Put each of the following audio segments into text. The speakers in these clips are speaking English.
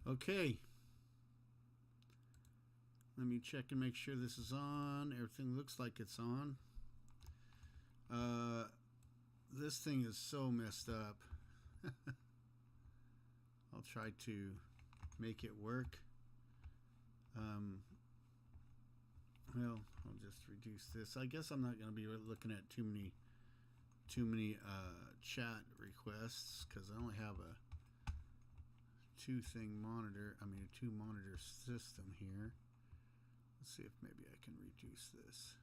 Okay. Let me check and make sure this is on. Everything looks like it's on. This thing is so messed up. I'll try to make it work. Well, I'll just reduce this. I guess I'm not going to be looking at too many chat requests because I only have a two monitor system here. Let's see if maybe I can reduce this.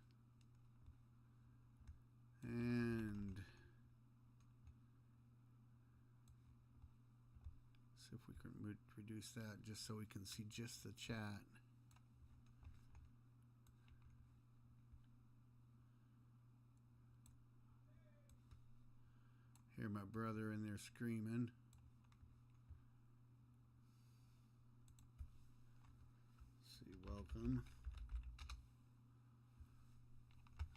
And see if we can reduce that just so we can see just the chat. Hear my brother in there screaming. Let's see, welcome.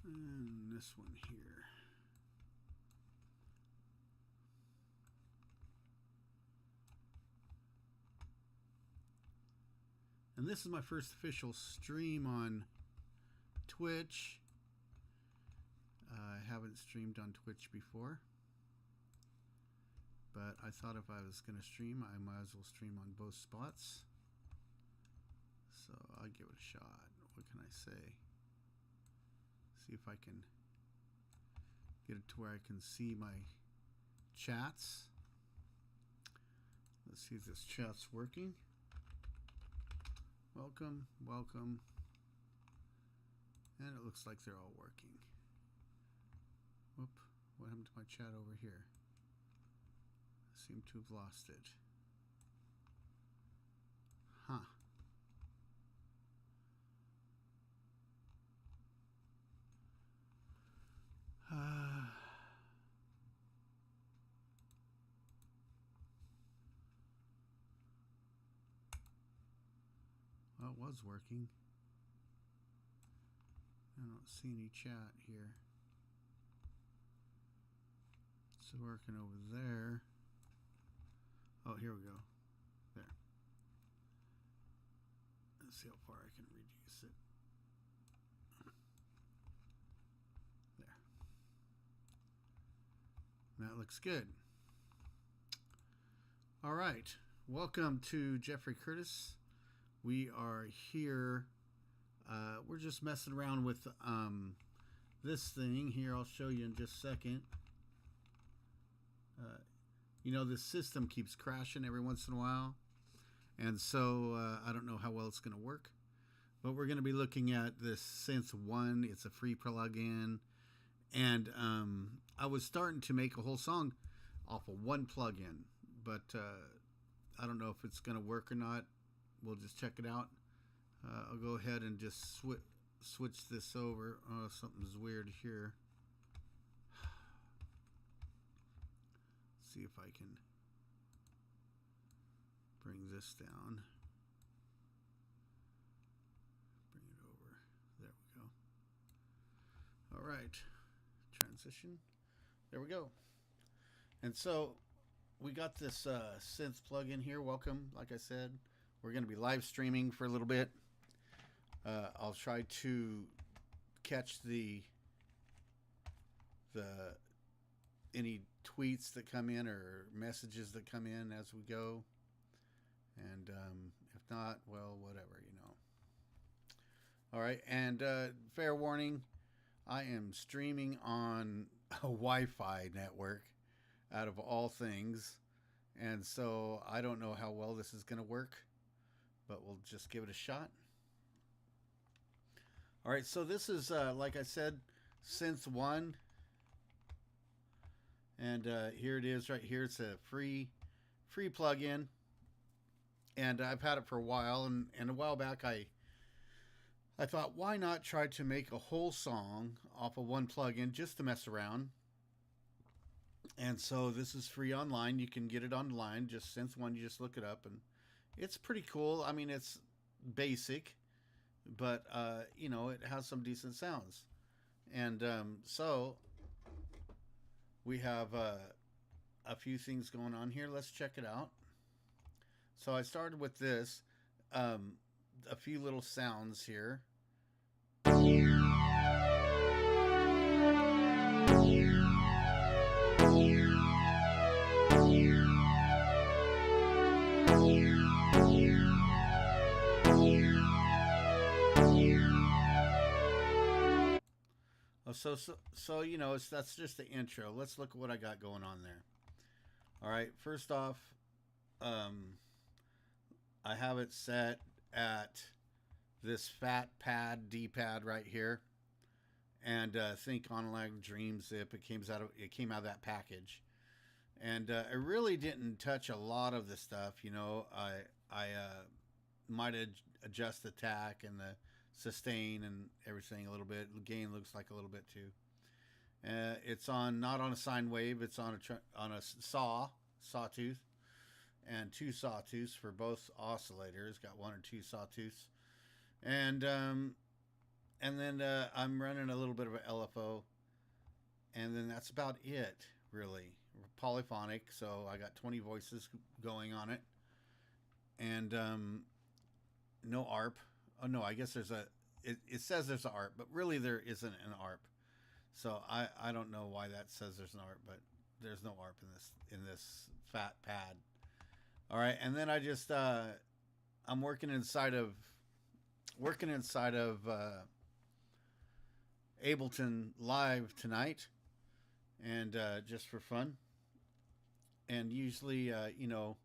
And this one here. And this is my first official stream on Twitch. I haven't streamed on Twitch before. But I thought if I was going to stream, I might as well stream on both spots. So I'll give it a shot. What can I say? See if I can get it to where I can see my chats. Let's see if this chat's working. Welcome, welcome. And it looks like they're all working. Whoop, what happened to my chat over here? I seem to have lost it. Huh. Well, it was working. I don't see any chat here. It's working over there. Oh, here we go. There. Let's see how far I can reduce it. There. That looks good. All right. Welcome to Jeffrey Curtis. We are here. We're just messing around with this thing here. I'll show you in just a second. You know, the system keeps crashing every once in a while. And so I don't know how well it's going to work. But we're going to be looking at this Synth1. It's a free plugin. And I was starting to make a whole song off of one plugin. But I don't know if it's going to work or not. We'll just check it out. I'll go ahead and just switch this over. Oh, something's weird here. See if I can bring this down. Bring it over. There we go. All right. Transition. There we go. And so we got this synth plugin here. Welcome. Like I said, we're going to be live streaming for a little bit. I'll try to catch the any tweets that come in or messages that come in as we go. And if not, well, whatever, you know. All right. And fair warning, I am streaming on a Wi-Fi network out of all things. And so I don't know how well this is going to work, but we'll just give it a shot. All right. So this is, like I said, Synth1. And here it is right here. It's a free plugin. And I've had it for a while. And a while back, I thought, why not try to make a whole song off of one plugin just to mess around. And so this is free online. You can get it online. Just Synth1, you just look it up. And it's pretty cool. I mean, it's basic. But, you know, it has some decent sounds. And so we have a few things going on here. Let's check it out. So I started with this, um, a few little sounds here. Oh, so you know, that's just the intro. Let's look at what I got going on there. All right, first off, um, I have it set at this fat pad D pad right here, and think on like Dream Zip. It came out of that package, and I really didn't touch a lot of the stuff. You know, I might adjust the tack and the sustain and everything a little bit. The gain looks like a little bit too. It's on not on a sine wave. It's on a sawtooth, and two sawtooths for both oscillators. Got one or two sawtooths, and then I'm running a little bit of an LFO, and then that's about it really. Polyphonic, so I got 20 voices going on it, and no ARP. Oh no, I guess there's a. It says there's an ARP, but really there isn't an ARP. So I don't know why that says there's an ARP, but there's no ARP in this fat pad. All right, and then I just I'm working inside of Ableton Live tonight, and just for fun. And usually, you know,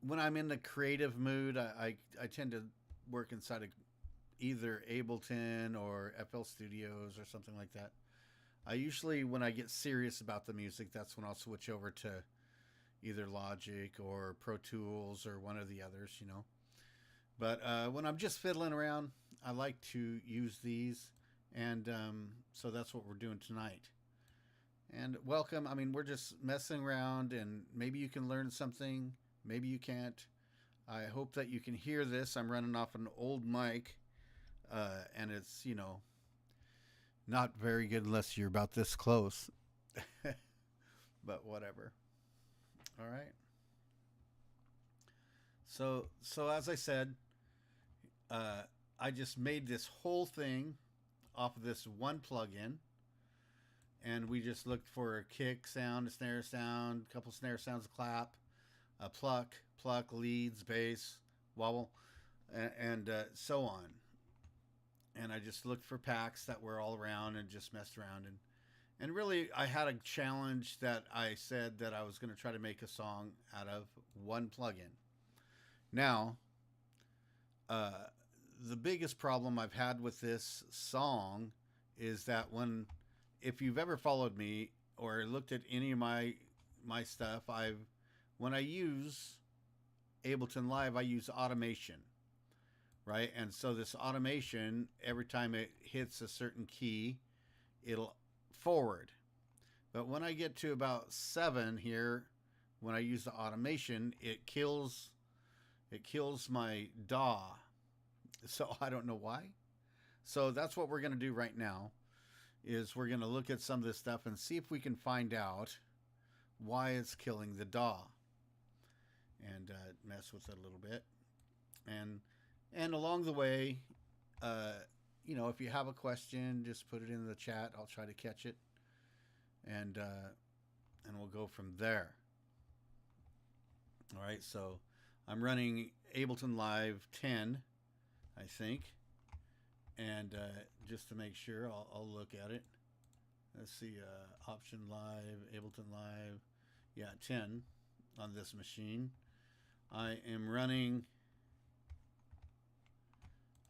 when I'm in the creative mood, I tend to work inside of either Ableton or FL Studios or something like that. I usually, when I get serious about the music, that's when I'll switch over to either Logic or Pro Tools or one of the others, you know. But when I'm just fiddling around, I like to use these, and so that's what we're doing tonight. And welcome. I mean, we're just messing around, and maybe you can learn something, maybe you can't. I hope that you can hear this. I'm running off an old mic, and it's, you know, not very good unless you're about this close. But whatever. All right. So as I said, I just made this whole thing off of this one plugin, and we just looked for a kick sound, a snare sound, a couple snare sounds, a clap, a pluck, leads, bass, wobble, and so on. And I just looked for packs that were all around and just messed around. And really, I had a challenge that I said that I was going to try to make a song out of one plugin. Now, the biggest problem I've had with this song is that if you've ever followed me or looked at any of my stuff, when I use Ableton Live, I use automation, right? And so this automation, every time it hits a certain key, it'll forward. But when I get to about 7 here, when I use the automation, it kills my DAW. So I don't know why. So that's what we're going to do right now, is we're going to look at some of this stuff and see if we can find out why it's killing the DAW, and mess with it a little bit. And along the way, you know, if you have a question, just put it in the chat. I'll try to catch it, and we'll go from there. All right, so I'm running Ableton Live 10, I think, and just to make sure, I'll look at it. Let's see, Option Live, Ableton Live, yeah, 10 on this machine. I am running.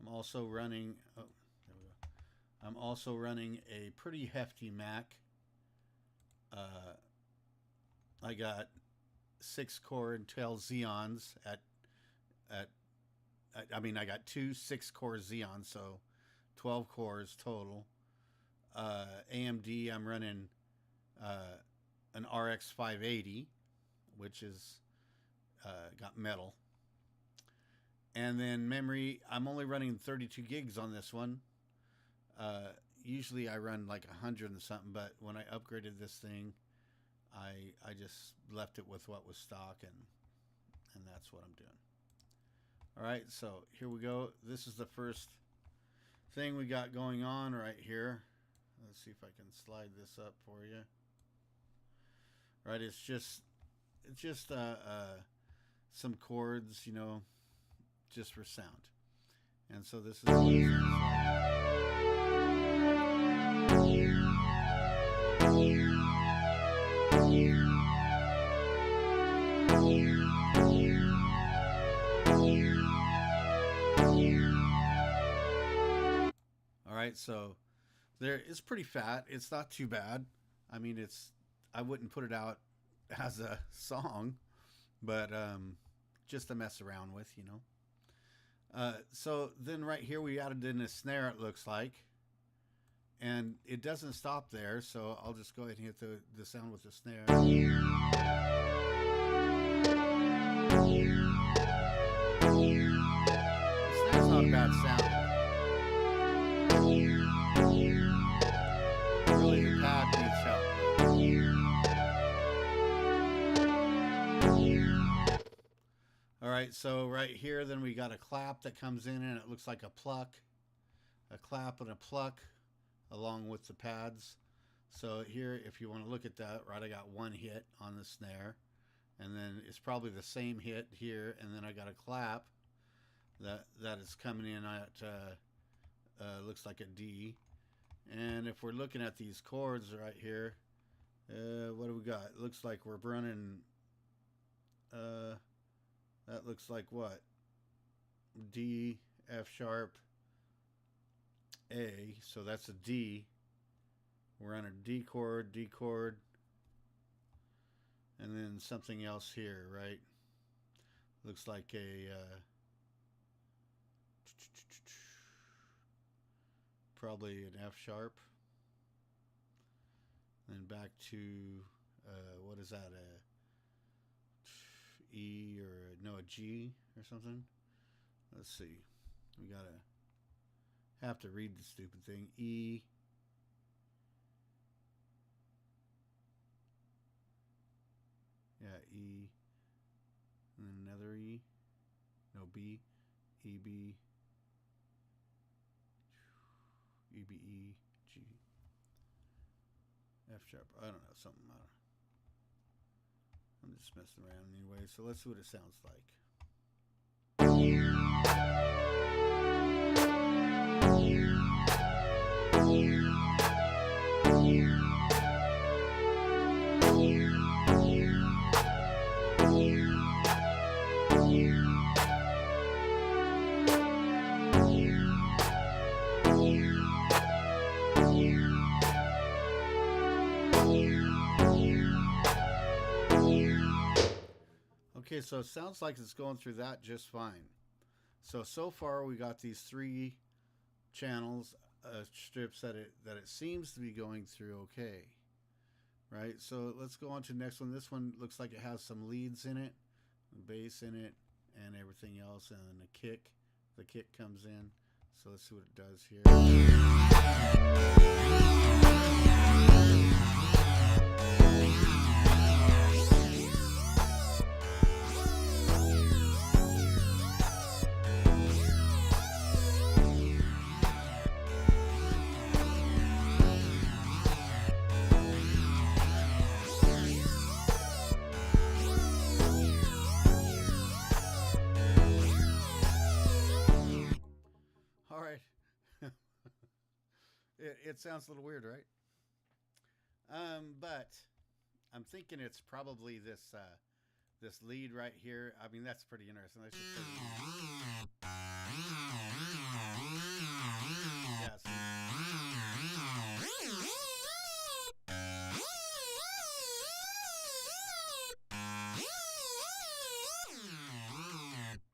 I'm also running. Oh, there we go. I'm also running a pretty hefty Mac. I got 6-core Intel Xeons I mean, I got 2 6-core Xeons, so 12 cores total. AMD, I'm running an RX 580, which is got metal. And then memory, I'm only running 32 gigs on this one. Usually I run like 100 and something, but when I upgraded this thing, I just left it with what was stock, and and that's what I'm doing. All right, so here we go. This is the first thing we got going on right here. Let's see if I can slide this up for you. Right, it's just some chords, you know, just for sound. And so this is what it sounds like. All right, so there, it's pretty fat. It's not too bad. I mean, I wouldn't put it out as a song, but just to mess around with, you know. So then right here we added in a snare, it looks like, and it doesn't stop there, so I'll just go ahead and hit the sound with the snare. The snare's not a bad sound. Really, the pad needs help. All right, so right here, then we got a clap that comes in, and it looks like a pluck, a clap and a pluck, along with the pads. So here, if you want to look at that, right, I got one hit on the snare, and then it's probably the same hit here, and then I got a clap that is coming in at looks like a D. And if we're looking at these chords right here, what do we got? It looks like we're running. That looks like what? D, F sharp, A. So that's a D. We're on a D chord, and then something else here, right? Looks like a probably an F sharp. Then back to what is that? A E or no, a G or something. Let's see. We gotta have to read the stupid thing. E. Yeah, E. And then another E. No, B. E, B. E, B, E, G. F sharp. I don't know, something. I'm just messing around anyway, so let's see what it sounds like. Okay, so it sounds like it's going through that just fine. So far we got these 3 channels, strips that it seems to be going through okay, right? So let's go on to the next one. This one looks like it has some leads in it, bass in it, and everything else, and then a kick. The kick comes in. So let's see what it does here. All right. It sounds a little weird, right? But I'm thinking it's probably this this lead right here. I mean, that's pretty interesting. Let's just yeah, see?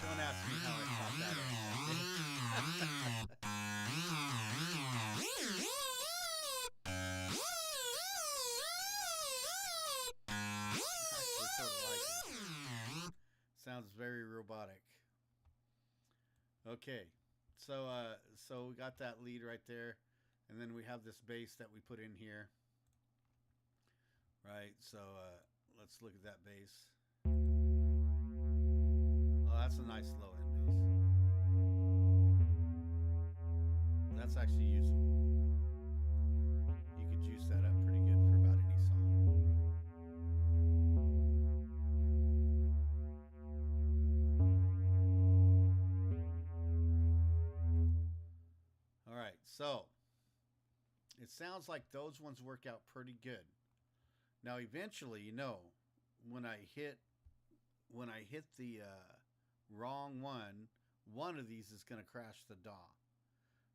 Don't ask me how I caught that. Sounds very robotic. Okay, so so we got that lead right there, and then we have this bass that we put in here, right? So let's look at that bass. that's a nice low end bass. That's actually usable. You could juice that up pretty good for about any song. All right, so it sounds like those ones work out pretty good. Now, eventually, you know, when I hit the wrong one of these is going to crash the DAW,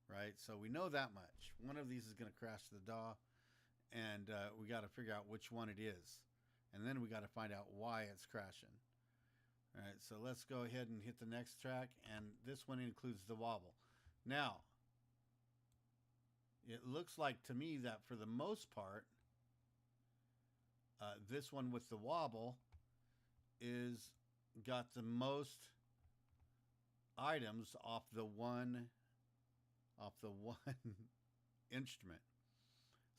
right? So we know that much. One of these is going to crash the DAW, and we got to figure out which one it is, and then we got to find out why it's crashing. All right, so let's go ahead and hit the next track, and this one includes the wobble. Now, it looks like to me that for the most part, this one with the wobble is got the most items off the one instrument.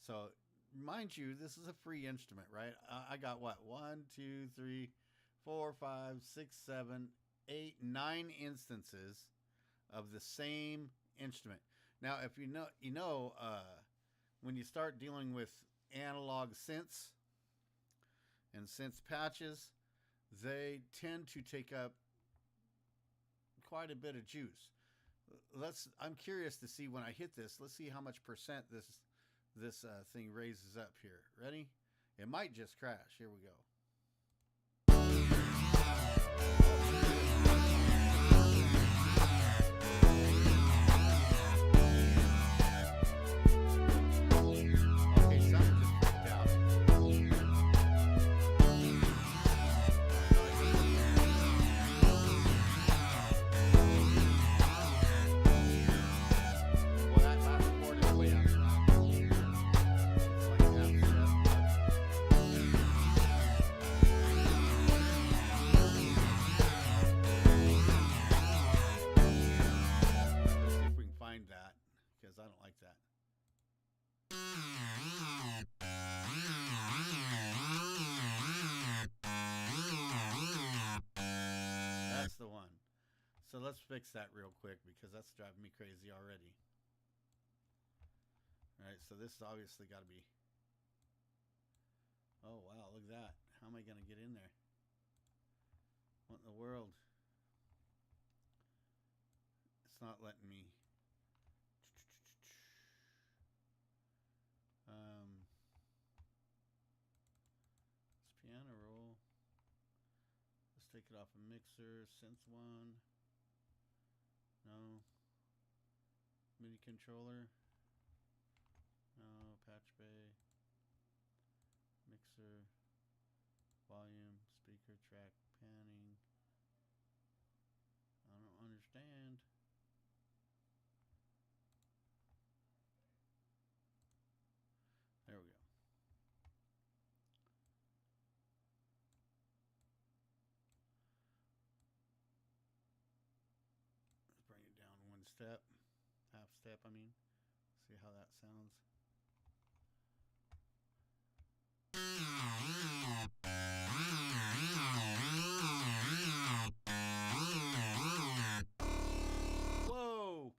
So mind you, this is a free instrument, right? I got what, 1, 2, 3, 4, 5, 6, 7, 8, 9 instances of the same instrument. Now, if you know, when you start dealing with analog synths and synth patches, they tend to take up quite a bit of juice. I'm curious to see when I hit this. Let's see how much percent this thing raises up here. Ready? It might just crash. Here we go. I don't like that. That's the one. So let's fix that real quick because that's driving me crazy already. All right, so this has obviously got to be... Oh, wow, look at that. How am I going to get in there? What in the world? It's not letting me... It's piano roll. Let's take it off a mixer. Synth1. No. MIDI controller. No. Patch bay. Mixer. Volume. Speaker. Track. Panning. I don't understand. There we go. Let's bring it down one step, half step, I mean. See how that sounds. Whoa!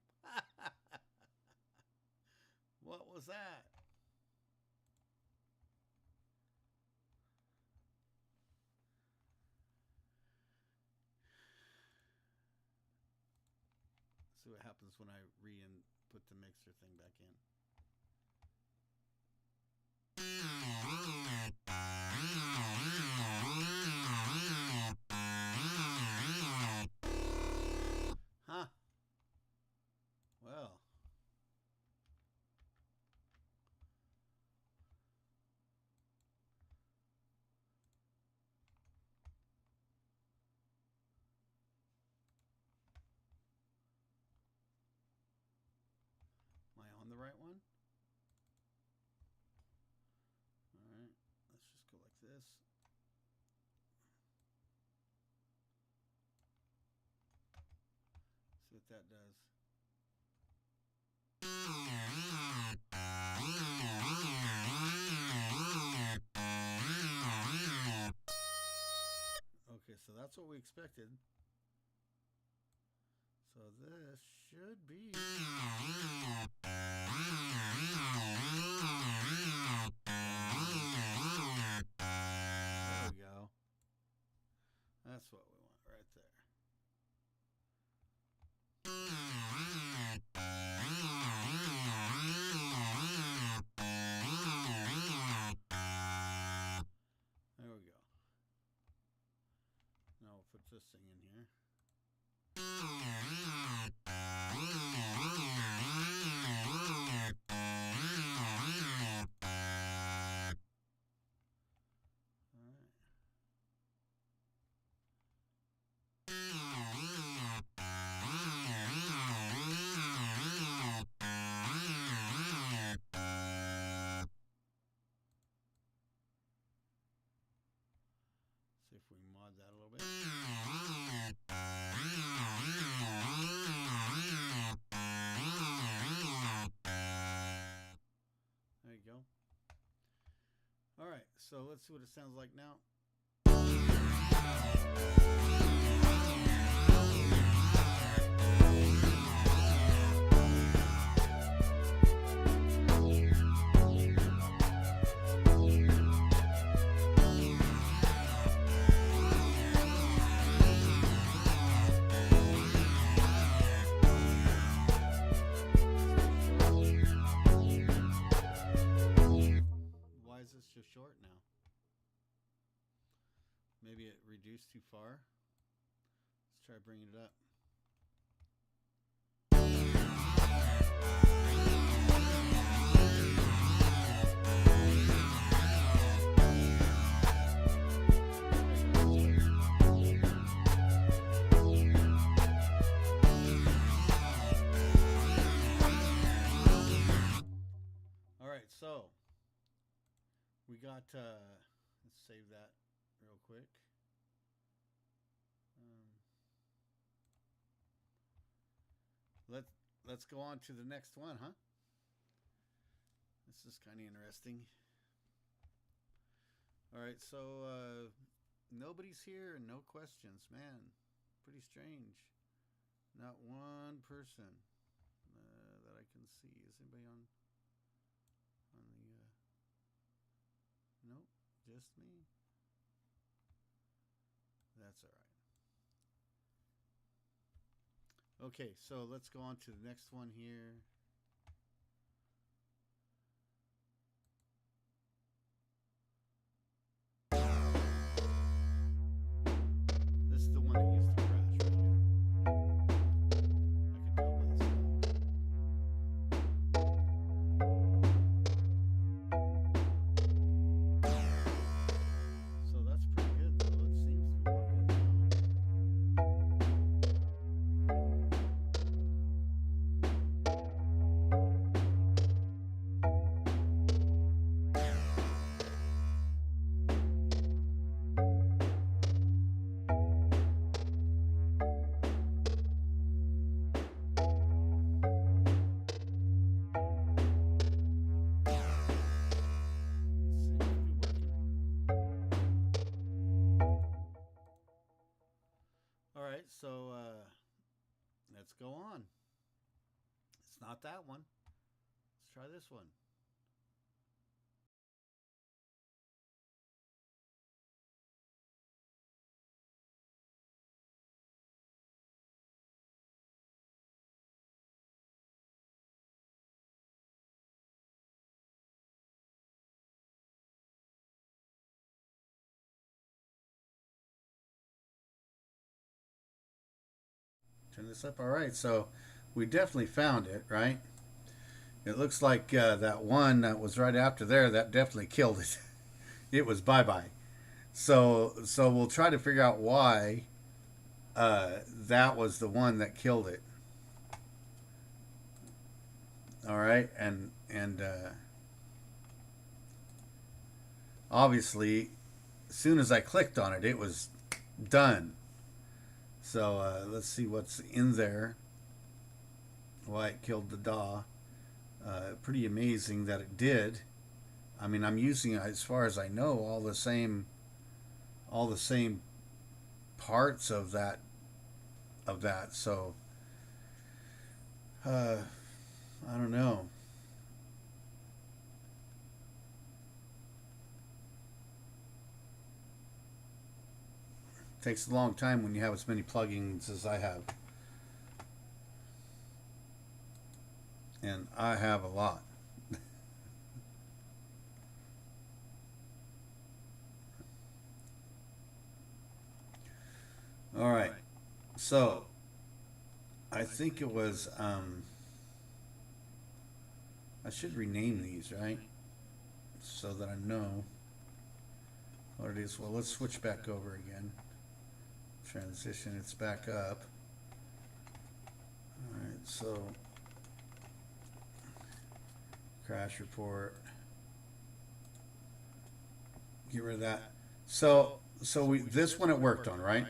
What was that? See what happens when I put the mixer thing back in. Huh. Well. Am I on the right one? Alright, let's just go like this. See what that does. Okay, so that's what we expected. this should be. There we go. That's what we want right there. There we go. Now we'll put this thing in here. See if we can mod that a little bit. There you go. All right, so let's see what it sounds like now. Why is this just short now? Maybe it reduced too far. Let's try bringing it up. All right, so we got, let's save that real quick. Let's go on to the next one, huh? This is kind of interesting. All right, so nobody's here and no questions, man. Pretty strange. Not one person that I can see. Is anybody on the? Nope, just me. That's all right. Okay, so let's go on to the next one here. This is the one that used to crash right here. I can tell by the sound. So that's pretty good, though. It seems to be working now. All right, so let's go on. It's not that one. Let's try this one. Turn this up. All right, so we definitely found it, right? It looks like that one that was right after there, that definitely killed it. It was bye-bye. So we'll try to figure out why that was the one that killed it. All right, and obviously, as soon as I clicked on it, it was done. So let's see what's in there. Why it killed the DAW. Pretty amazing that it did. I mean, I'm using, as far as I know, all the same parts of that. So Uh, I don't know. Takes a long time when you have as many plugins as I have. And I have a lot. All right. So, I think it was, I should rename these, right? So that I know what it is. Well, let's switch back over again. Transition, it's back up. All right, so crash report. Get rid of that. So this one it worked on, right?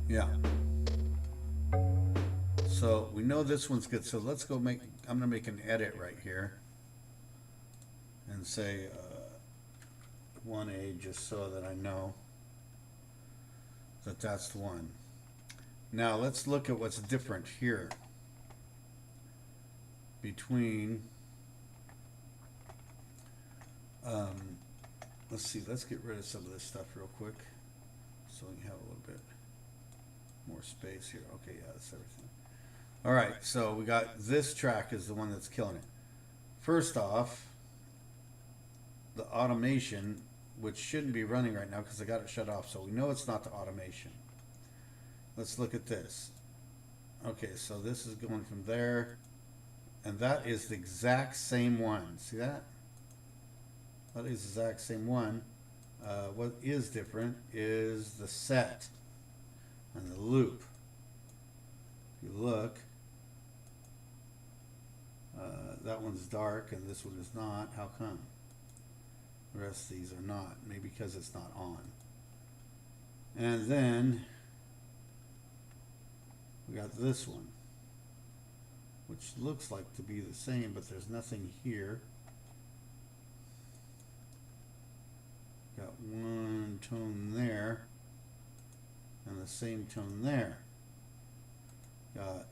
Yeah. So we know this one's good. So let's go make, I'm going to make an edit right here and say 1A just so that I know that that's the one. Now let's look at what's different here between, let's see, let's get rid of some of this stuff real quick so we can have a little bit more space here. Okay, yeah, that's everything. All right, so we got this track is the one that's killing it. First off, the automation, which shouldn't be running right now because I got it shut off, so we know it's not the automation. Let's look at this. Okay, so this is going from there, and that is the exact same one. See that? That is the exact same one. What is different is the set and the loop. If you look, that one's dark and this one is not. How come? The rest of these are not. Maybe because it's not on. And then we got this one, which looks like to be the same, but there's nothing here. Got one tone there and the same tone there. Got,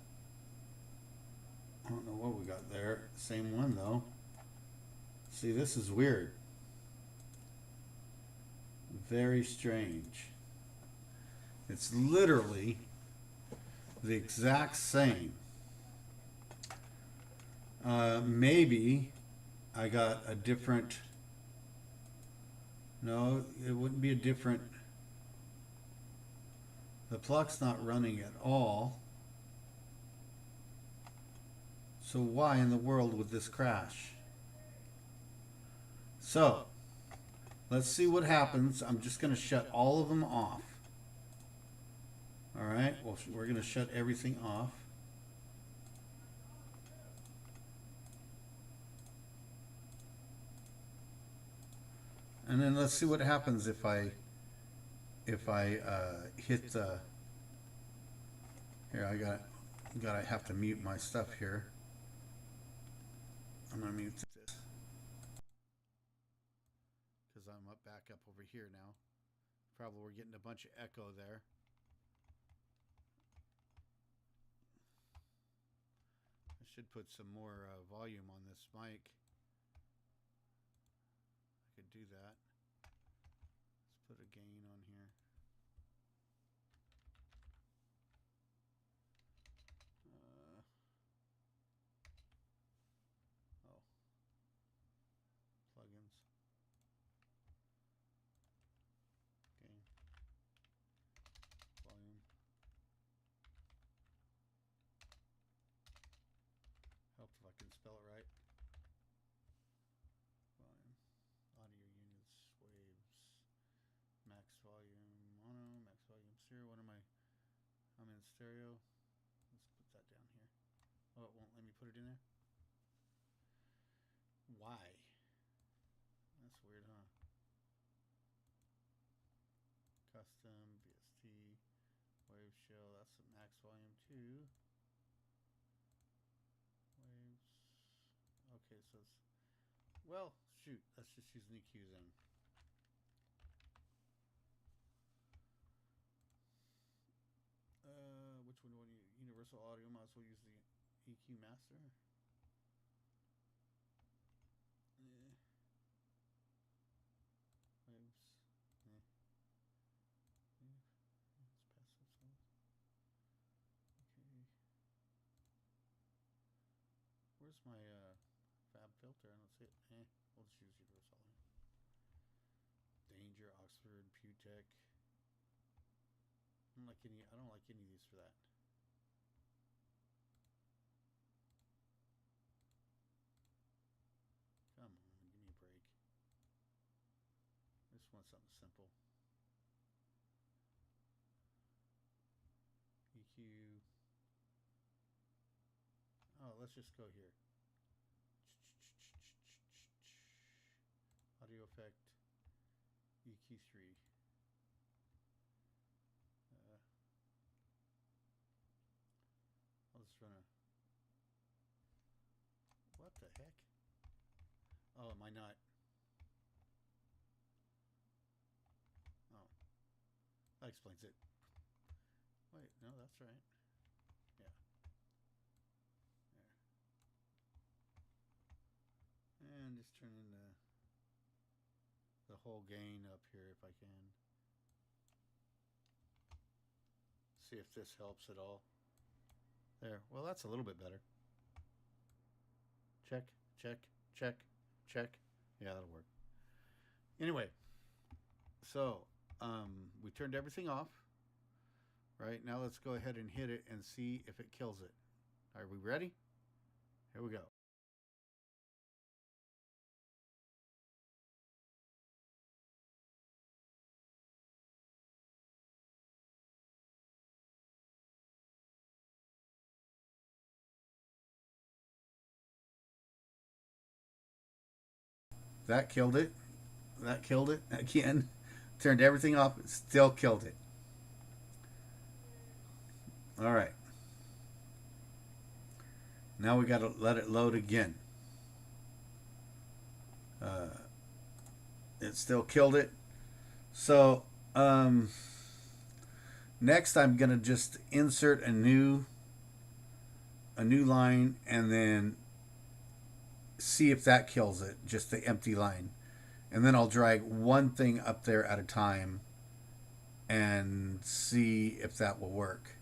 I don't know what we got there. Same one though. See, this is weird. Very strange. It's literally the exact same. Maybe I got a different, no, it wouldn't be a different, the pluck's not running at all. So why in the world would this crash? So, let's see what happens. I'm just going to shut all of them off. All right, well, we're going to shut everything off. And then let's see what happens if I hit the, here, I gotta have to mute my stuff here. I'm gonna mute this because I'm back up over here now. Probably we're getting a bunch of echo there. I should put some more volume on this mic. I could do that. Let's put a gain on here. Oh, plugins. Gain. Volume. Helps if I can spell it right. Volume. Audio units. Waves. Max volume mono. Max volume stereo. What am I? I'm in stereo. Let's put that down here. Oh, it won't let me put it in there? Why? That's weird, huh? Custom, VST, wave shell, that's the max volume too. Waves. Okay, so it's, well, shoot, let's just use an EQ then. universal audio, might as well use the EQ master. Yeah. Waves. Yeah. Let's pass this on. Okay. Where's my fab filter? I don't see it. We'll just use universal. Danger, Oxford, Pewtech. I don't like any of these for that. Come on, give me a break. I just want something simple. EQ. Oh, let's just go here. Audio effect. EQ3. I'll just run a. What the heck? Oh, am I not? Oh, that explains it. Wait, no, that's right. Yeah. There. And just turn in the whole gain up here if I can. See if this helps at all. There. Well, that's a little bit better. Check, check, check, check. Yeah, that'll work. Anyway, so we turned everything off. Right, now let's go ahead and hit it and see if it kills it. Are we ready? Here we go. That killed it. That killed it. Again, turned everything off. It still killed it. All right. Now we got to let it load again. It still killed it. So next I'm going to just insert a new line and then see if that kills it, just the empty line. And then I'll drag one thing up there at a time and see if that will work.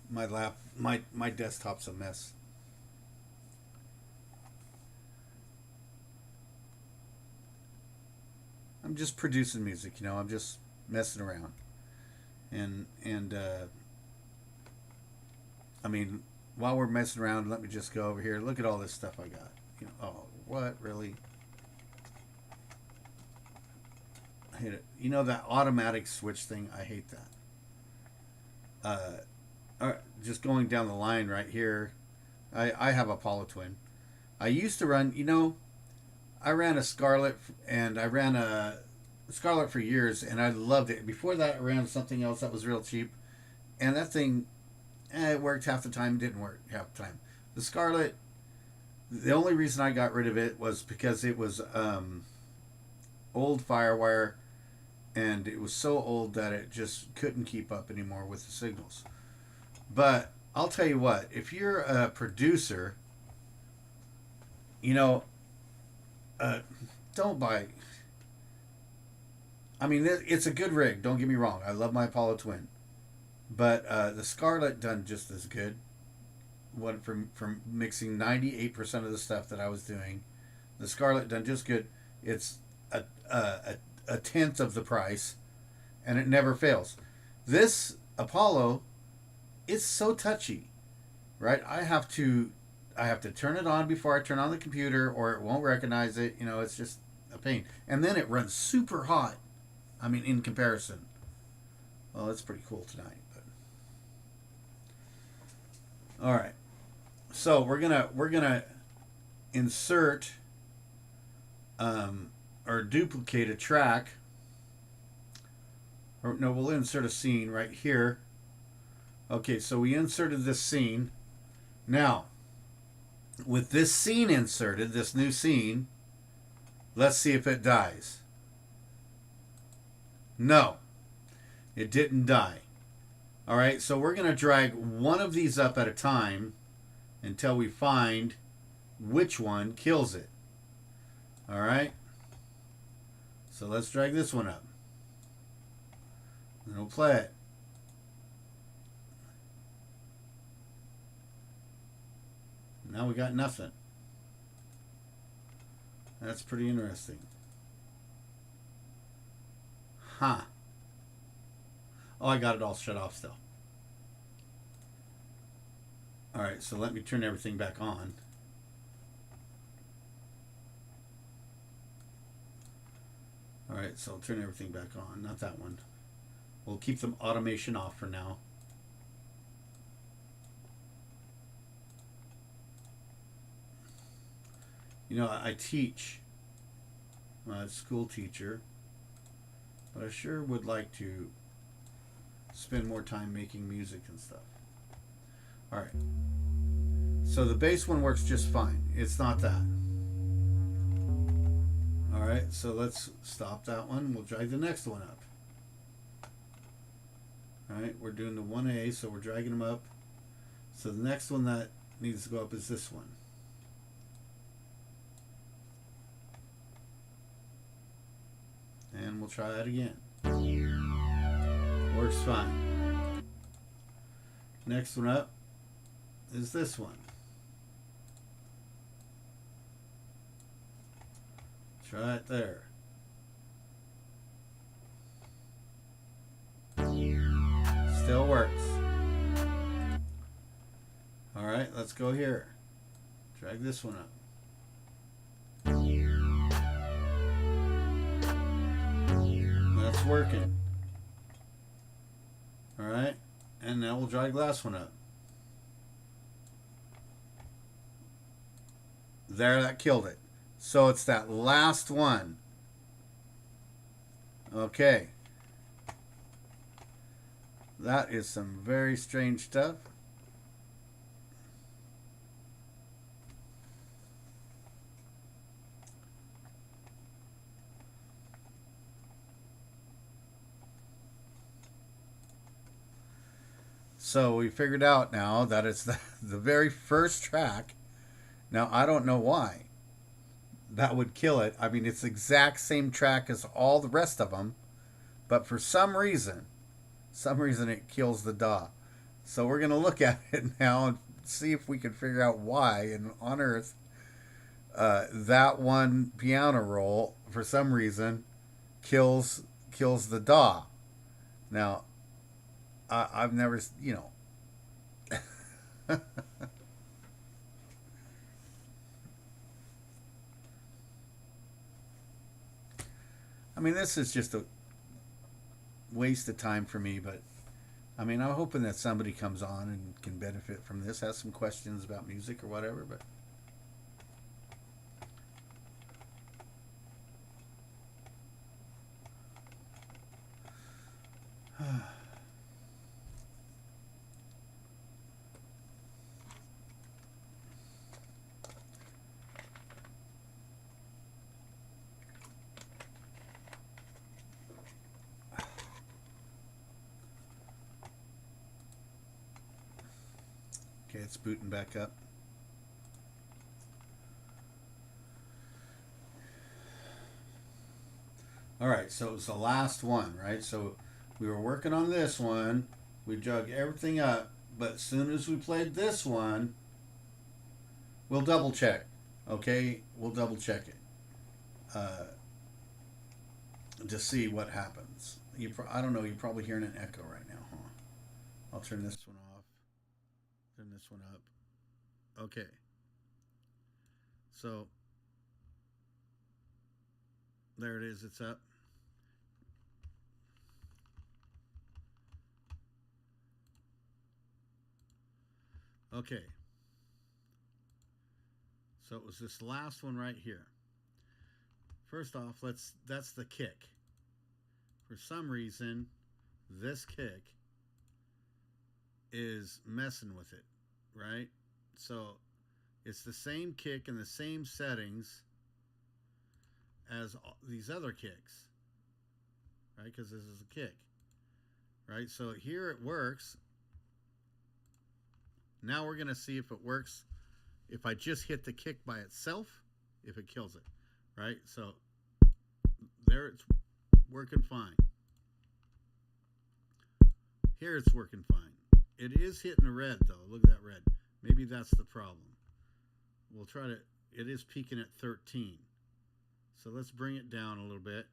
My desktop's a mess. I'm just producing music, you know. I'm just messing around, and I mean, while we're messing around, let me just go over here. Look at all this stuff I got. You know, oh, what really? I hate it. You know that automatic switch thing? I hate that. All right, just going down the line right here. I have a Apollo Twin. I used to run, you know, I ran a Scarlett, and I ran a Scarlett for years, and I loved it. Before that, I ran something else that was real cheap, and that thing, it worked half the time, didn't work half the time. The Scarlett, the only reason I got rid of it was because it was old FireWire, and it was so old that it just couldn't keep up anymore with the signals. But I'll tell you what, if you're a producer, you know, don't buy. I mean, it's a good rig. Don't get me wrong. I love my Apollo Twin, but the Scarlett done just as good. Went from mixing 98% of the stuff that I was doing. The Scarlett done just good. It's a tenth of the price, and it never fails. This Apollo, it's so touchy, right? I have to turn it on before I turn on the computer, or it won't recognize it. You know, it's just a pain. And then it runs super hot. I mean, in comparison. Well, it's pretty cool tonight. But all right. So we're gonna insert or duplicate a track. Or no, we'll insert a scene right here. Okay, so we inserted this scene. Now, with this scene inserted, this new scene, Let's see if it dies. No, it didn't die. All right, so we're going to drag one of these up at a time until we find which one kills it. All right, so let's drag this one up. And we'll play it. Now we got nothing. That's pretty interesting. Huh. Oh, I got it all shut off still. Alright, so let me turn everything back on. Alright, so I'll turn everything back on. Not that one. We'll keep the automation off for now. You know, I teach. I'm a school teacher. But I sure would like to spend more time making music and stuff. Alright. So the bass one works just fine. It's not that. Alright, so let's stop that one. We'll drag the next one up. Alright, we're doing the 1A, so we're dragging them up. So the next one that needs to go up is this one. And we'll try that again. Works fine. Next one up is this one. Try it there. Still works. Alright, let's go here. Drag this one up. That's working. Alright, and now we'll drag the last one up. There, that killed it. So it's that last one. Okay. That is some very strange stuff. So we figured out now that it's the very first track. Now, I don't know why that would kill it. I mean, it's the exact same track as all the rest of them. But for some reason it kills the DAW. So we're going to look at it now and see if we can figure out why on earth that one piano roll, for some reason, kills the DAW. Now, I've never, you know. I mean, this is just a waste of time for me, but I mean, I'm hoping that somebody comes on and can benefit from this, has some questions about music or whatever, but okay, it's booting back up. All right, so it was the last one, right? So we were working on this one. We dug everything up, but as soon as we played this one, we'll double check. Okay, we'll double check it to see what happens. I don't know. You're probably hearing an echo right now, huh? I'll turn this one off. Turn this one up. Okay. So there it is. It's up. Okay. So it was this last one right here. First off, that's the kick. For some reason, this kick is messing with it, right? So it's the same kick and the same settings as these other kicks, right? Because this is a kick, right? So here it works. Now we're going to see if it works. If I just hit the kick by itself, if it kills it, right? So there it's working fine. Here it's working fine. It is hitting the red though. Look at that red. Maybe that's the problem. We'll try to, it is peaking at 13. So let's bring it down a little bit.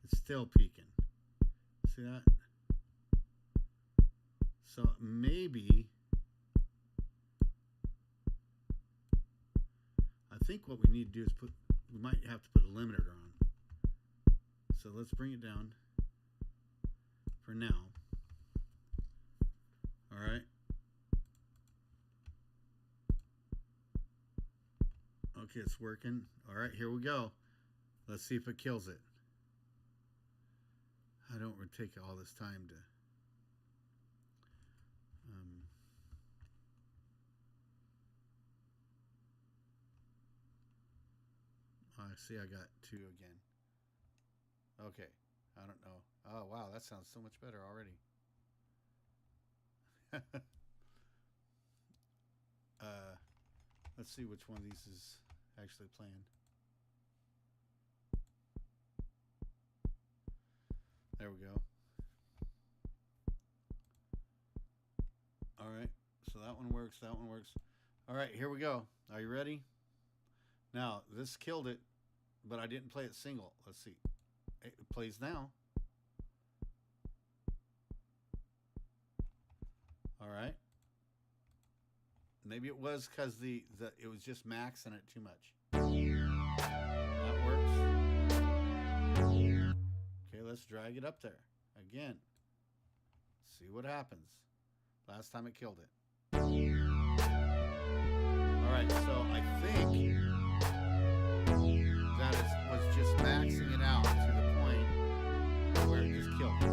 It's still peaking. See that? So maybe, I think what we need to do is we might have to put a limiter on. So let's bring it down for now. All right. Okay, it's working. All right, here we go. Let's see if it kills it. I don't want to take all this time to... I see I got 2 again. Okay, I don't know. Oh, wow, that sounds so much better already. Let's see which one of these is actually playing. There we go. All right, so that one works, that one works. All right, here we go. Are you ready? Now, this killed it, but I didn't play it single. Let's see. It plays now. All right. Maybe it was because it was just maxing it too much. That works. Okay, let's drag it up there again. See what happens. Last time it killed it. All right, so I think that it was just maxing it out to the point where it just killed it.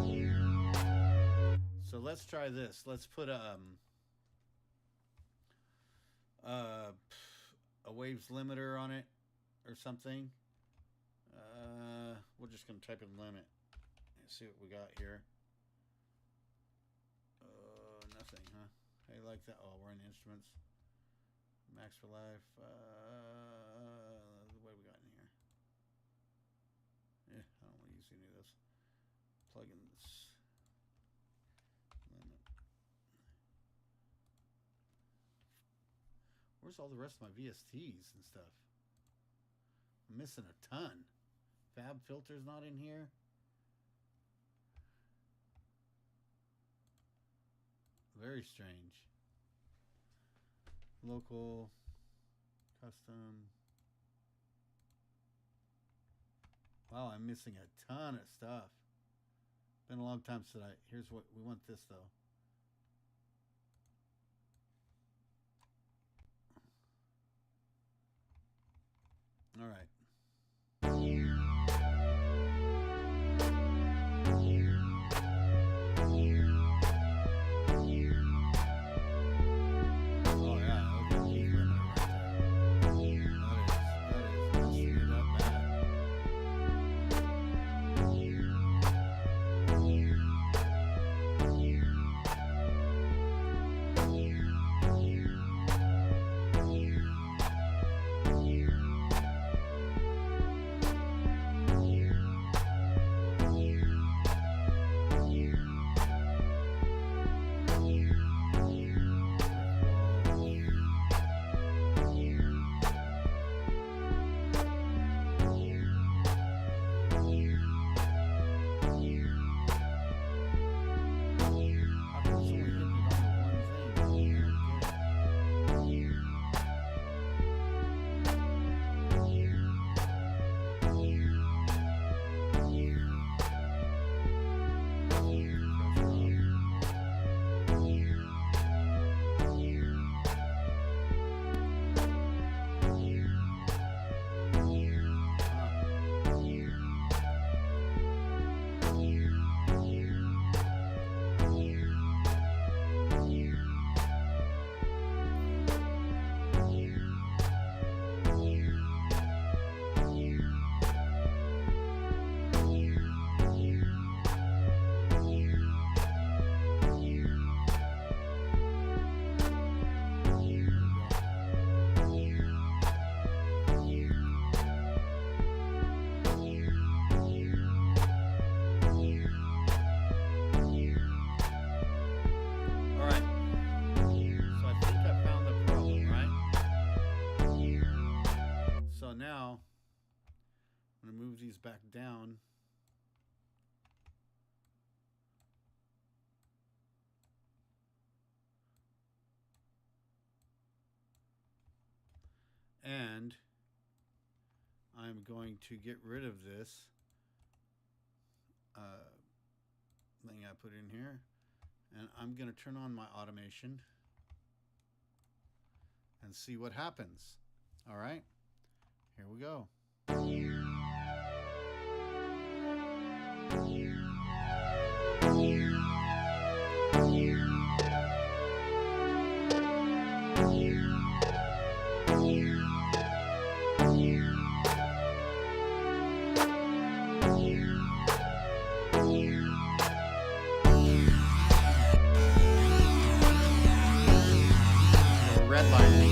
So let's try this. Let's put a waves limiter on it or something. We're just going to type in limit and see what we got here. Nothing, huh? Hey, like that. Oh, we're in instruments. Max for life. What do we got in here? Yeah, I don't want to use any of this. Plugins. Limit. Where's all the rest of my VSTs and stuff? I'm missing a ton. Fab filter's not in here. Very strange. Local, custom. Wow, I'm missing a ton of stuff. Been a long time since here's what we want this though. All right. So now I'm going to move these back down. And I'm going to get rid of this thing I put in here. And I'm going to turn on my automation and see what happens. All right, here we go. Red light.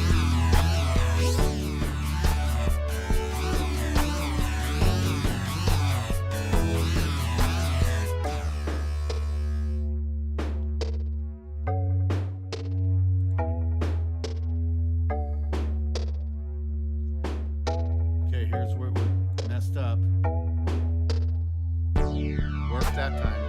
Okay, here's where we messed up. Worked that time.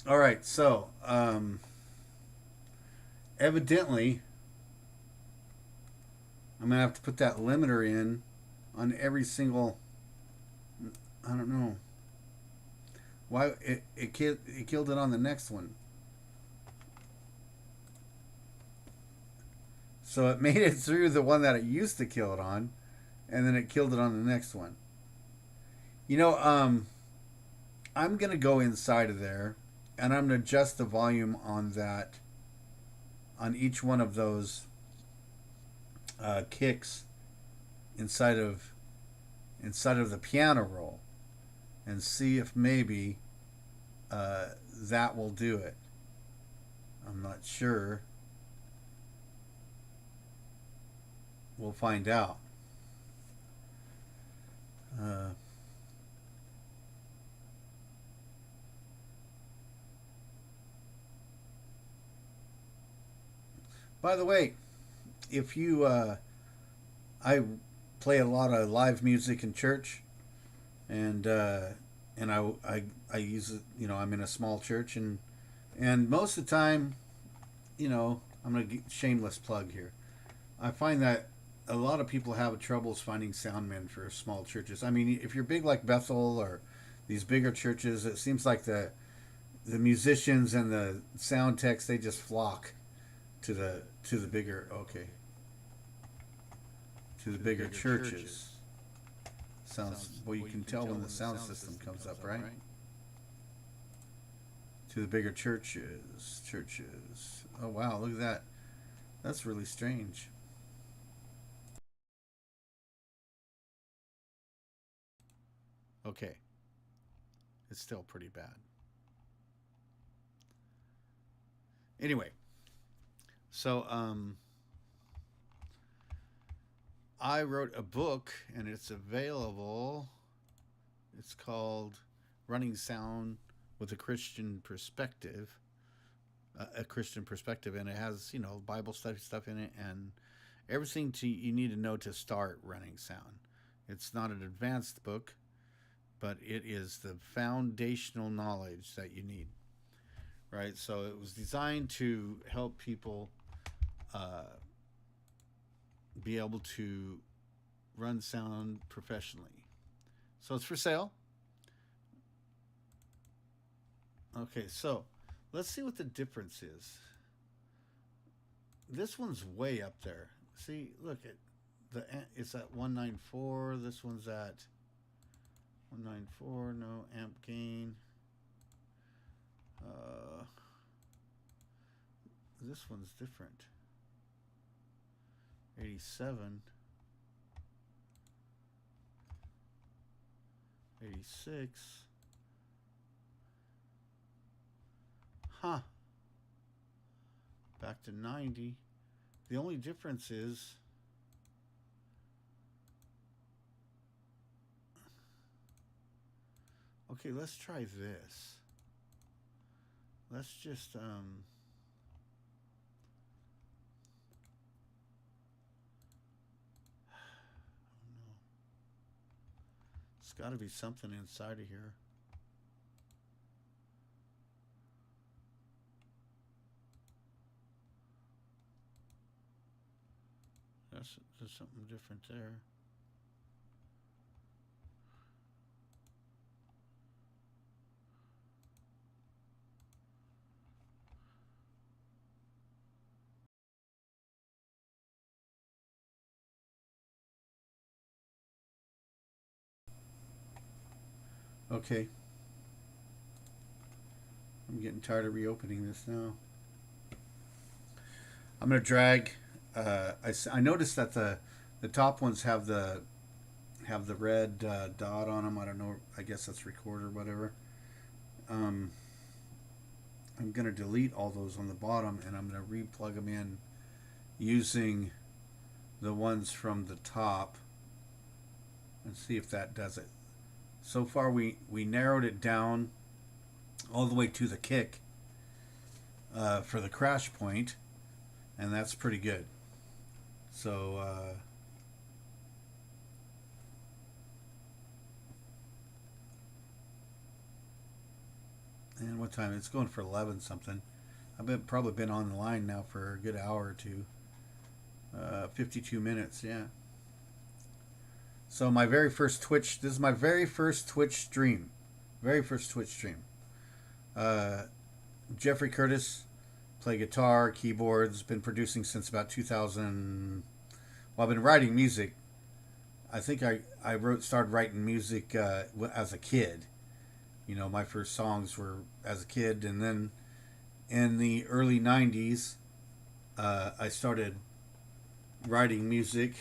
All right, so evidently I'm gonna have to put that limiter in on every single. I don't know why it killed it on the next one. So it made it through the one that it used to kill it on, and then it killed it on the next one. You know, I'm gonna go inside of there, and I'm gonna adjust the volume on that, on each one of those kicks inside of the piano roll, and see if maybe that will do it. I'm not sure. We'll find out. By the way, if you, I play a lot of live music in church, and I use it. You know, I'm in a small church, and most of the time, you know, I'm gonna get shameless plug here. I find that a lot of people have troubles finding sound men for small churches. I mean, if you're big like Bethel or these bigger churches, it seems like the musicians and the sound techs, they just flock to the bigger to the bigger churches. Sounds well, you can tell when the sound system comes up, right? To the bigger churches. Oh wow, look at that. That's really strange. Okay. It's still pretty bad. Anyway, so I wrote a book, and it's available. It's called Running Sound with a Christian Perspective. A Christian perspective, and it has, you know, Bible study stuff in it and everything you need to know to start running sound. It's not an advanced book, but it is the foundational knowledge that you need, right? So it was designed to help people be able to run sound professionally. So it's for sale. Okay, so let's see what the difference is. This one's way up there. See, look at it's at 194. This one's at 194. No amp gain. This one's different. 87. 86. Huh. back to 90. The only difference is okay, let's try this. Let's just it's got to be something inside of here. There's something different there. Okay. I'm getting tired of reopening this now. I'm going to drag. I noticed that the top ones have the red dot on them. I don't know. I guess that's record or whatever. I'm going to delete all those on the bottom, and I'm going to re-plug them in using the ones from the top and see if that does it. So far we narrowed it down all the way to the kick for the crash point, and that's pretty good. So and what time? It's going for 11 something. I've probably been on the line now for a good hour or two. 52 minutes, yeah. So my very first Twitch, this is my very first Twitch stream. Very first Twitch stream. Jeffrey Curtis, play guitar, keyboards, been producing since about 2000. Well, I've been writing music. I think I started writing music as a kid. You know, my first songs were as a kid, and then in the early 90s, I started writing music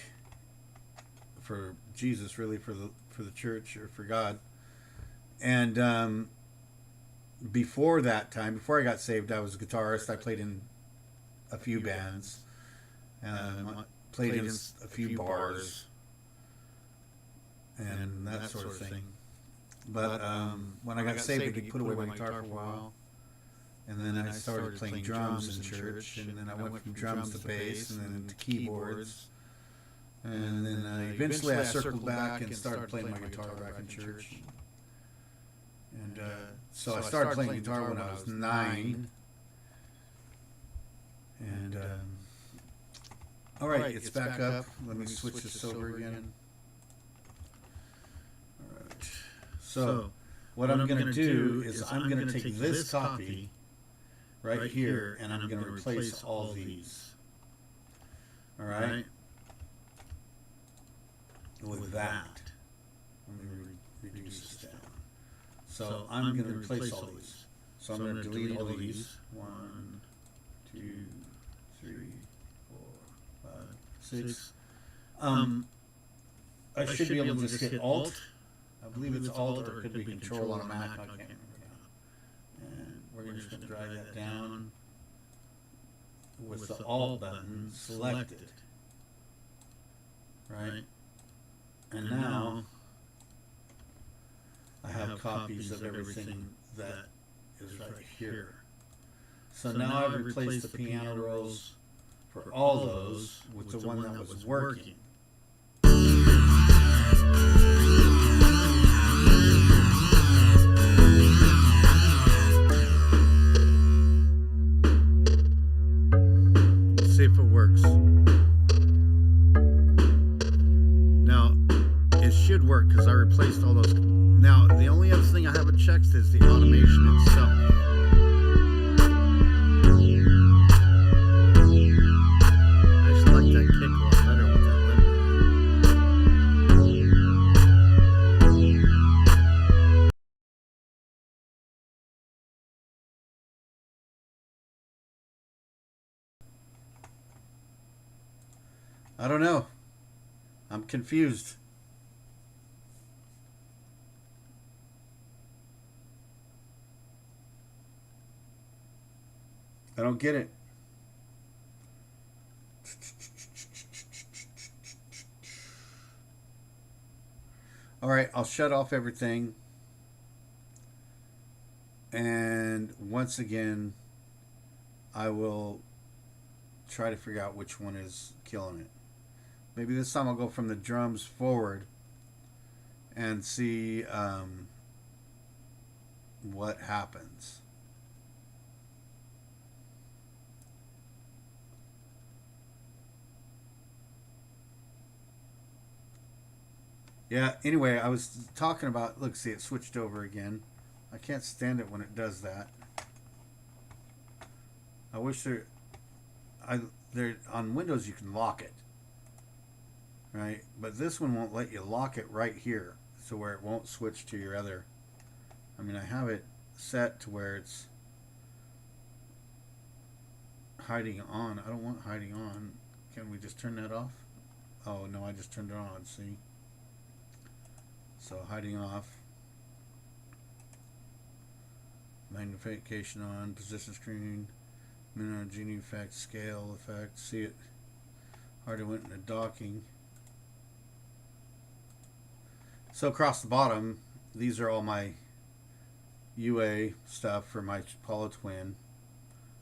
for Jesus, really, for the church or for God. And before that time, before I got saved, I was a guitarist. I played in a few bands, played in a few bars, and that sort of thing. But when I got saved, I put away my guitar for a while, and then I started playing drums in church, and then I went from drums to bass, and then to keyboards. And then eventually I circled back and started playing my guitar back in church. And so I started playing guitar when I was 9. And all right, it's back up. Let me switch this over again. All right. So what I'm going to do is I'm going to take this copy right here, and I'm going to replace all these. All right. With that, I'm going to reduce this down. So I'm going to replace all these. So I'm going to delete all these. 1, 2, 3, 4, 5, 6. I should be able to just hit Alt. I believe it's Alt, or it could be Control on a Mac. I can't remember now. And we're just going to drag that down with the Alt button selected. Right? And now I have copies of everything that is right here. So now I've replaced the piano rolls for all those with the one that was working. Let's see if it works. Now, it should work because I replaced all those. Now, the only other thing I haven't checked is the automation itself. I just like that kick a lot better with that limiter. I don't know. I'm confused. I don't get it. All right, I'll shut off everything. And once again, I will try to figure out which one is killing it. Maybe this time I'll go from the drums forward and see what happens. Yeah, anyway, I was talking about, look, see, it switched over again. I can't stand it when it does that. I wish there on Windows you can lock it, right? But this one won't let you lock it right here, so where it won't switch to your other. I mean, I have it set to where it's hiding on. I don't want hiding on. Can we just turn that off? Oh no, I just turned it on. See? So hiding off. Magnification on. Position screen. Minimum genie effect. Scale effect. See it? Already went into docking. So across the bottom, these are all my UA stuff for my Apollo Twin.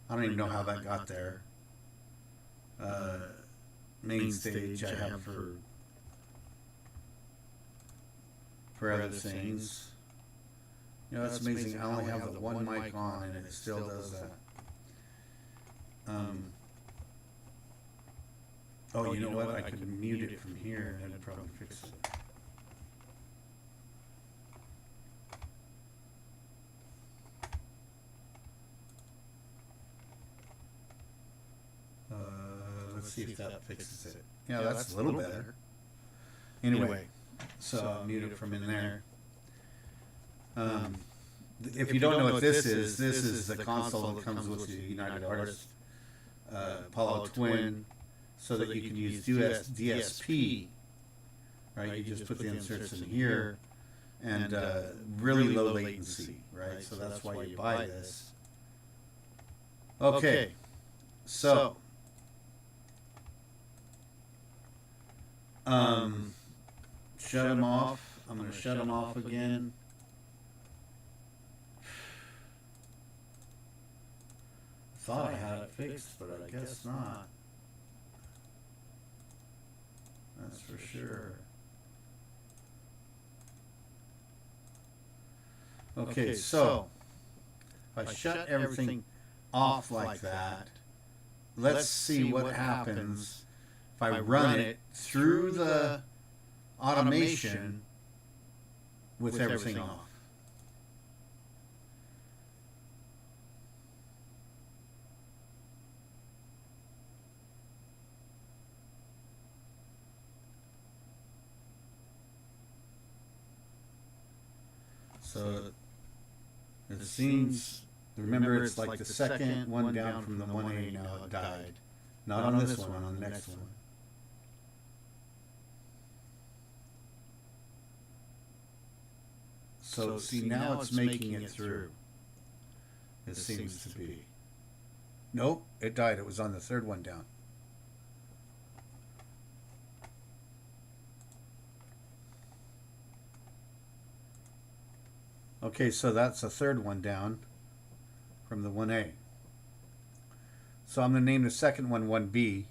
I don't even know how that got there. Main stage I have for other things. You know, that's amazing. I only have the one mic on and it still does that. Oh, you know what? I could mute it from here and that'd probably fix it. Let's see if that fixes it. Yeah, that's a little better. Anyway, so I'll mute it from in there. If you don't know what this is the console that comes with the United Artists Apollo Twin, so that you can use DSP. Right, you just put the inserts in here, and really low latency. Right, so that's why you buy this. Okay, so. Shut them off. I'm going to shut them off again. Thought I had it fixed, but I guess not. That's for sure. Okay, so if I shut everything off like that, let's see what happens if I run it through the automation with everything off. So it seems, remember, it's like the second one down from the 1A now it died. Not on this one, on the next one. So see, now it's making it through. It seems to be. Nope, it died. It was on the third one down. Okay, so that's the third one down from the 1A. So I'm going to name the second one 1B.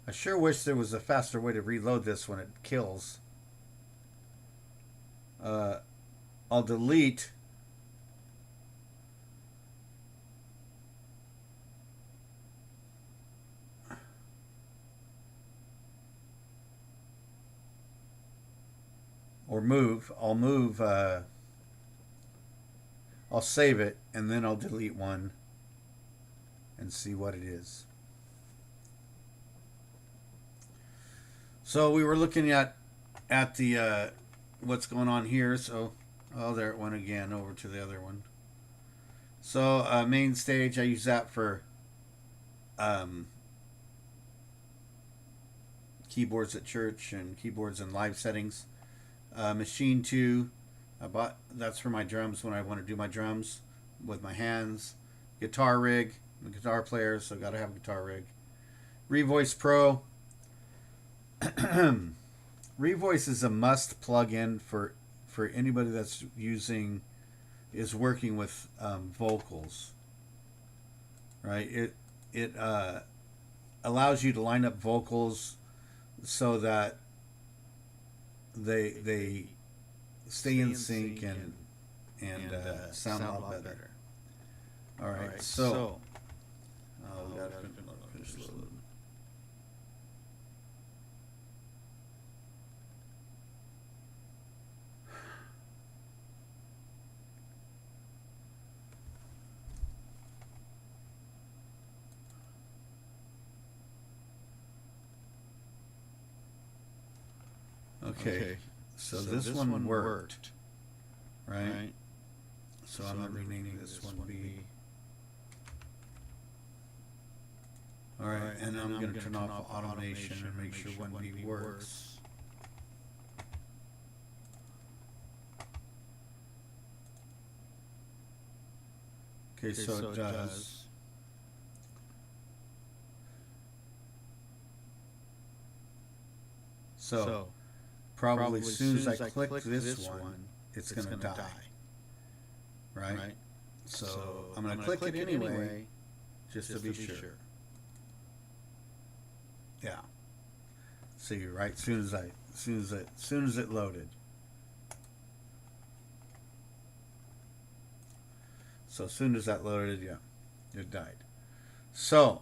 I sure wish there was a faster way to reload this when it kills. I'll delete or move. I'll save it and then I'll delete one and see what it is. So we were looking at the what's going on here. So, oh, there it went again over to the other one. So main stage, I use that for keyboards at church and keyboards in live settings. Machine 2, I bought, that's for my drums when I want to do my drums with my hands. Guitar rig, I'm a guitar player, so got to have a guitar rig. Revoice Pro. Revoice is a must plugin for anybody that's working with vocals, right? It allows you to line up vocals so that they stay in sync and sound a lot better. All right, so we gotta finish loading. Okay, so this one worked, right? So I'm renaming this one B. All right, and I'm going to turn off automation and make sure 1B works. Okay, so it does. So probably as soon as I click this one, it's going to die. Right? So I'm going to click it anyway, just to be sure. Yeah. See, right? As soon as it loaded. So as soon as that loaded, yeah, it died. So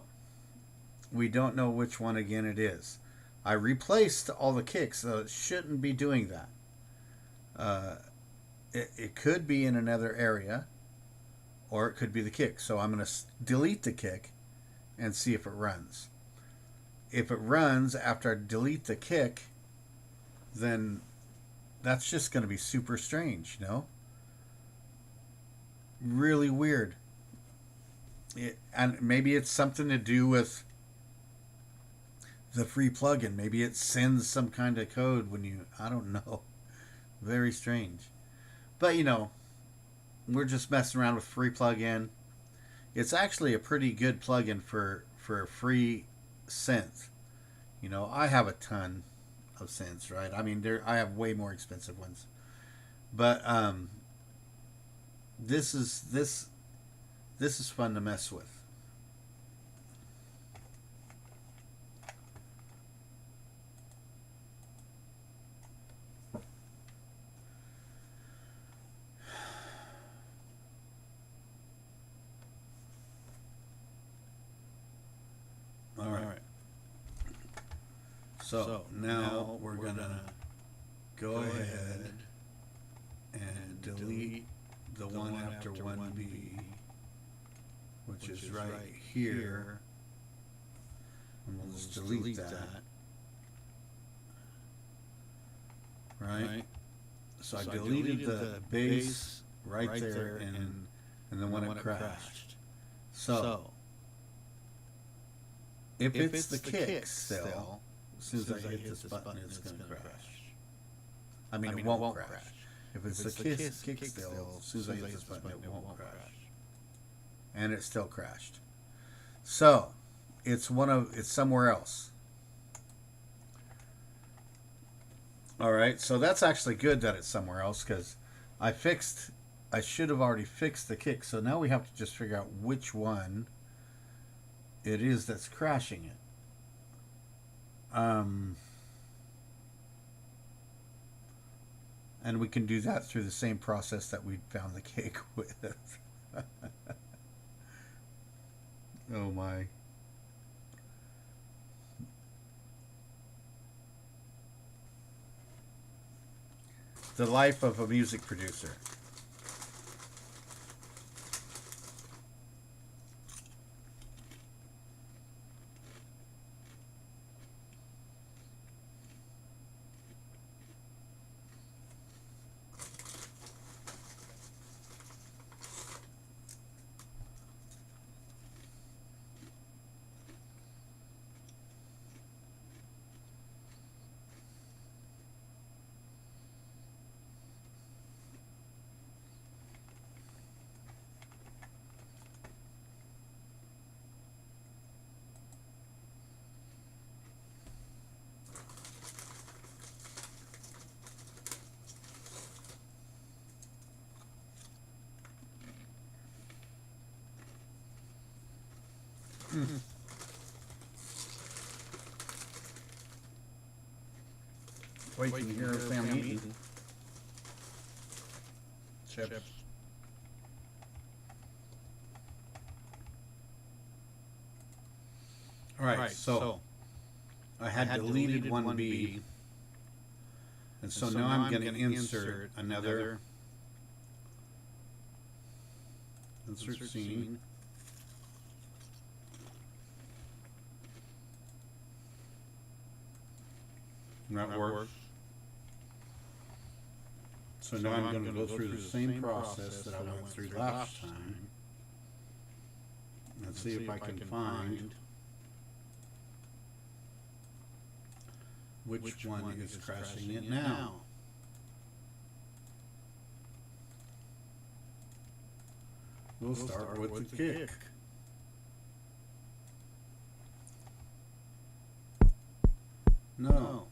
we don't know which one again it is. I replaced all the kicks, so it shouldn't be doing that. It could be in another area, or it could be the kick. So I'm going to delete the kick and see if it runs. If it runs after I delete the kick, then that's just going to be super strange, you know? Really weird. And maybe it's something to do with the free plugin. Maybe it sends some kind of code when you, I don't know. Very strange. But, you know, we're just messing around with free plugin. It's actually a pretty good plugin for a free synth. You know, I have a ton of synths, right? I mean, I have way more expensive ones. But this is fun to mess with. All right. So now we're going to go ahead and delete the one after 1B, which is right here. And we'll just delete that. Right? So I deleted the bass right there and then when it crashed. So if it's the kick still, as soon as I hit this button, it's going to crash. I mean, it won't crash. If it's the kick still, as soon as I hit this button, it won't crash. And it still crashed. So it's somewhere else. All right, so that's actually good that it's somewhere else, because I should have already fixed the kick. So now we have to just figure out which one it is that's crashing it. And we can do that through the same process that we found the cake with. Oh my. The life of a music producer. Wait, can you hear Sam eating? Chips. Alright, so I had deleted 1B, and so now I'm going to insert another insert scene. And that works. So now I'm going to go through the same process that I went through last time and see if I can find which one is crashing it now. We'll start with the kick. No.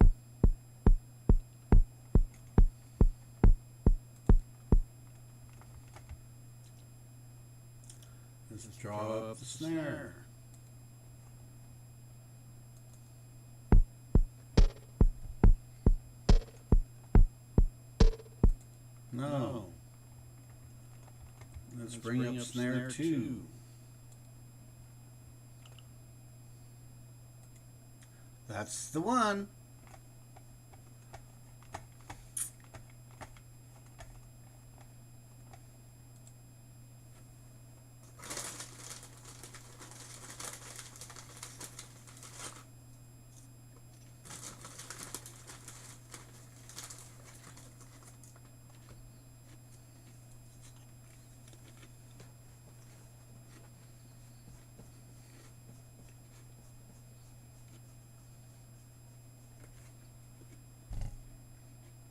Let's draw up the snare. No. Let's bring up snare 2. That's the one.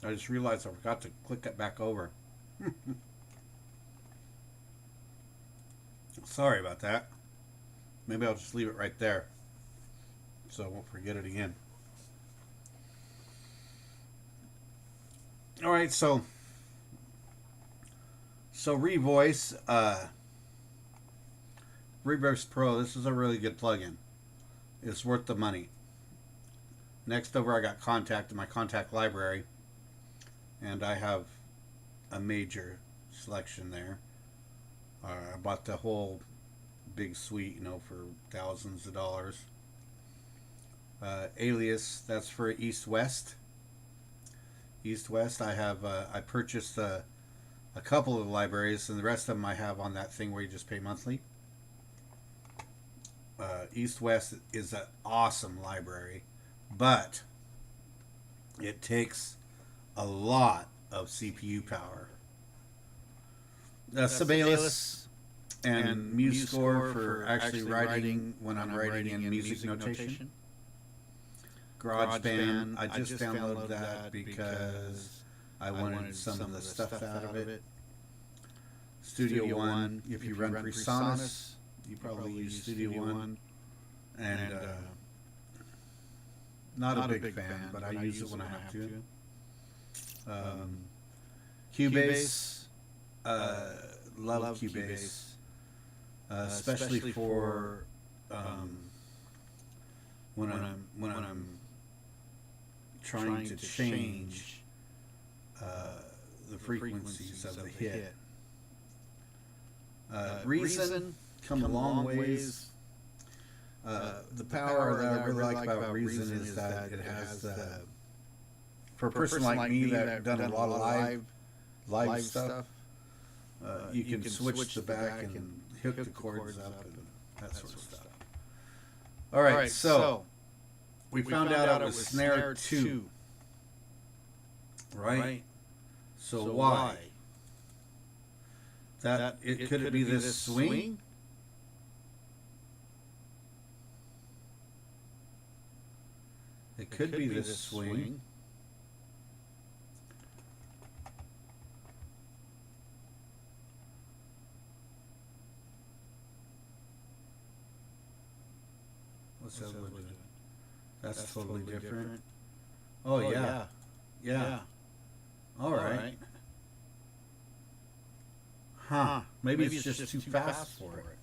I just realized I forgot to click it back over. Sorry about that. Maybe I'll just leave it right there so I won't forget it again. Alright, so Revoice Reverse Pro, this is a really good plugin. It's worth the money. Next over I got Contact in my contact library. And I have a major selection there. I bought the whole big suite, you know, for thousands of dollars. Alias, that's for East-West. East-West, I have, I purchased a couple of libraries, and the rest of them I have on that thing where you just pay monthly. East-West is an awesome library, but it takes a lot of CPU power. Sibelius and MuseScore for actually writing when I'm writing in music notation. GarageBand, I just downloaded that because I wanted some of the stuff out of it. Studio One, if you run PreSonus, you probably use Studio One. And not a big fan, but I use it when I have to. Cubase, love Cubase, especially for when I'm trying to change the frequencies of the hit. Reason, come a long ways. The power that I really like about Reason is that it has for a person like me that done a lot of live stuff, you can switch the back and hook the chords up and that sort of stuff. All right, so we found out it was snare 2, right? So why? Could it be this swing? It could be this swing. What's that look like? That's totally different. Oh, yeah. Yeah. All right. Huh. Maybe it's just too fast for it.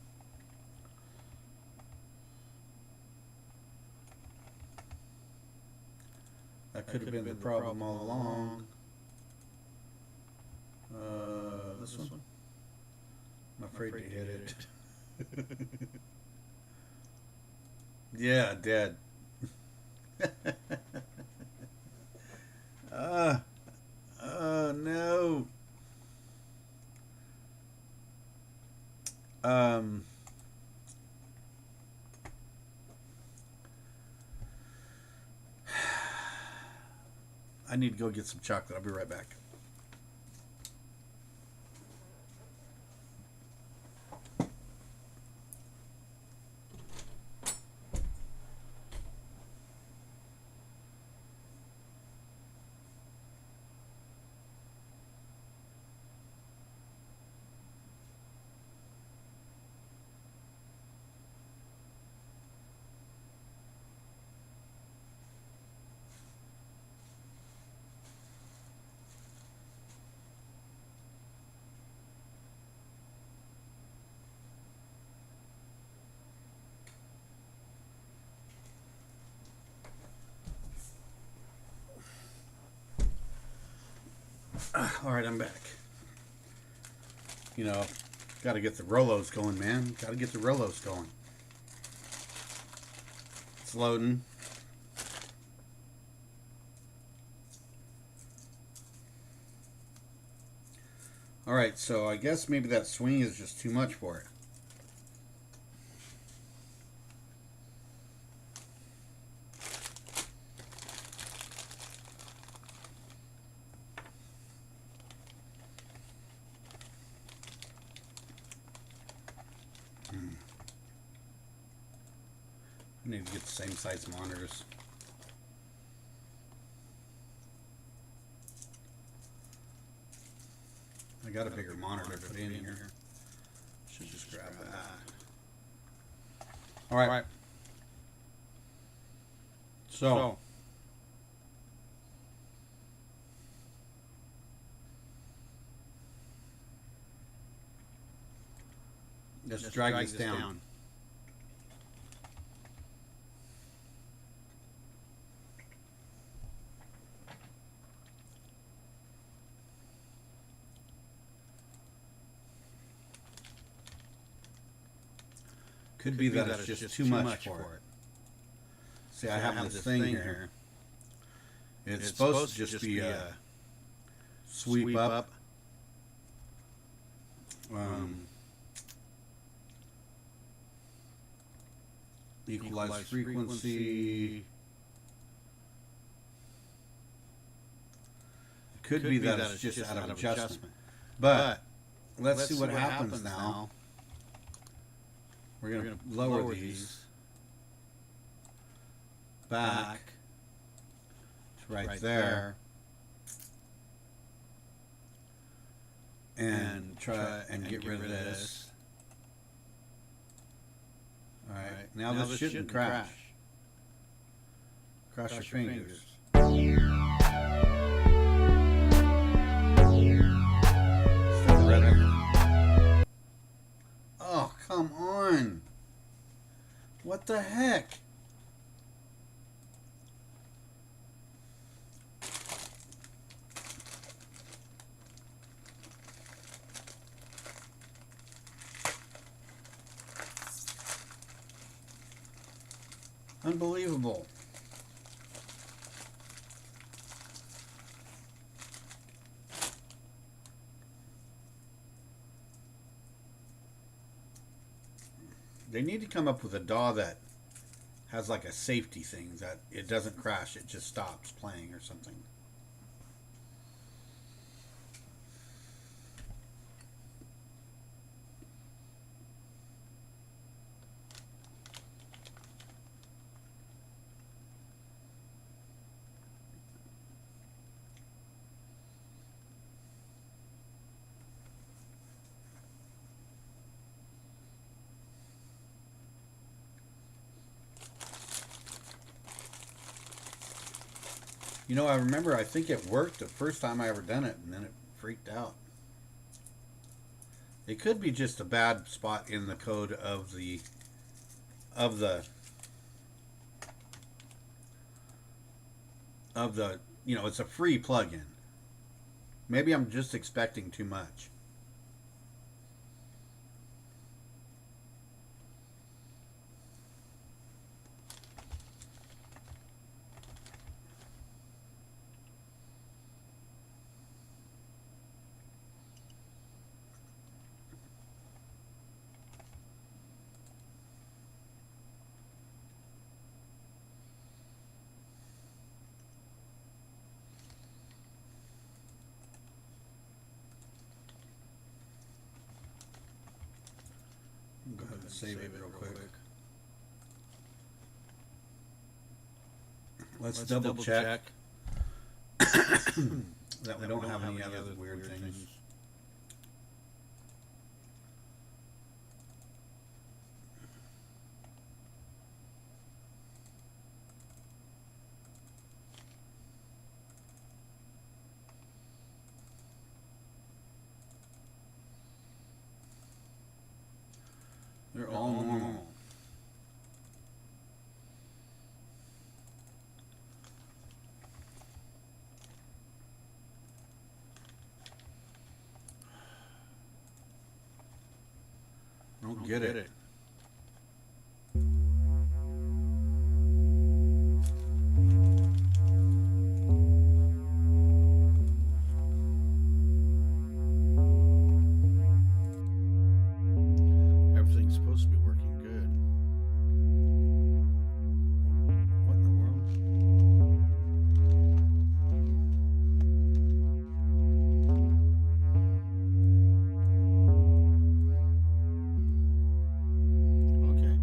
could have been the problem all along. This one? I'm afraid to hit it. Yeah, dead. Oh no. I need to go get some chocolate. I'll be right back. All right, I'm back. You know, got to get the Rolos going, man. Got to get the Rolos going. It's loading. All right, so I guess maybe that swing is just too much for it. I need to get the same size monitors. I got a bigger monitor to put in here. Should just grab that. All right. So let's drag this down. Could be that it's just too much for it. See, I have this thing here. It's supposed to just be a sweep up. Equalize frequency. It could be that it's just out of adjustment. But let's see what happens now. We're going to lower these back to right there and try and get rid of this. All right, now this shouldn't crash. Cross your fingers. Oh, come on. What the heck? Unbelievable. They need to come up with a DAW that has like a safety thing that it doesn't crash, it just stops playing or something. You know, I remember, I think it worked the first time I ever done it, and then it freaked out. It could be just a bad spot in the code of the of the, you know, it's a free plugin. Maybe I'm just expecting too much. Go ahead and save it real quick. Let's double check that we don't have any other weird things. They're all normal. I don't get it. Everything's supposed to be working good. What in the world? Okay.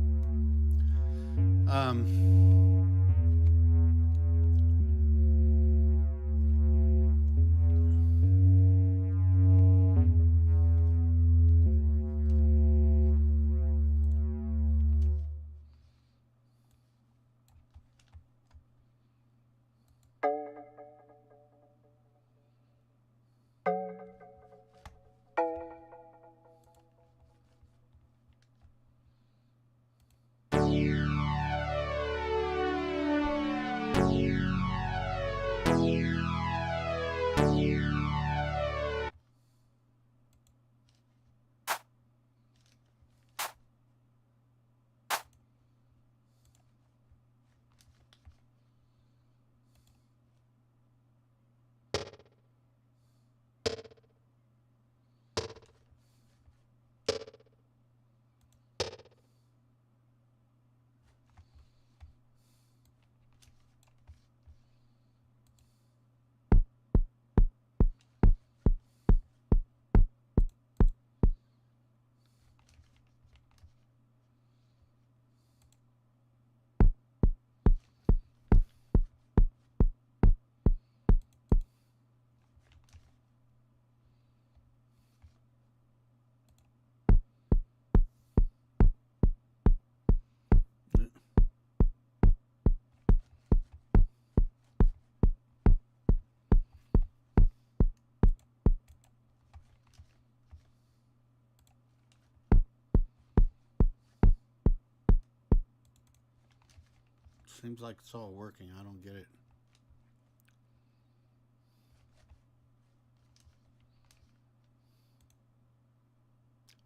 Seems like it's all working. I don't get it.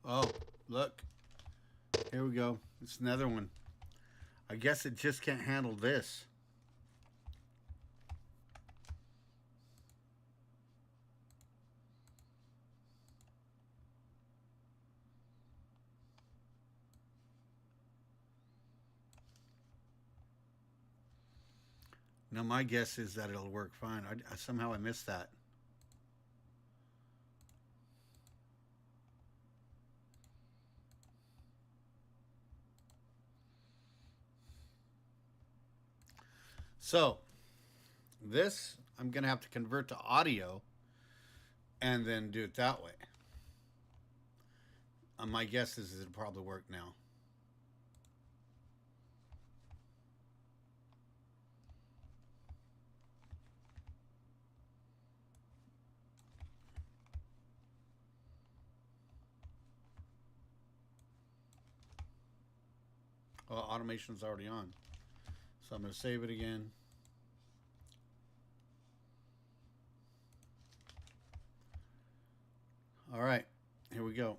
Oh, look. Here we go. It's another one. I guess it just can't handle this. Now, my guess is that it'll work fine. Somehow I missed that. So, this I'm going to have to convert to audio and then do it that way. My guess is it'll probably work now. Well, automation's already on. So I'm going to save it again. All right, here we go.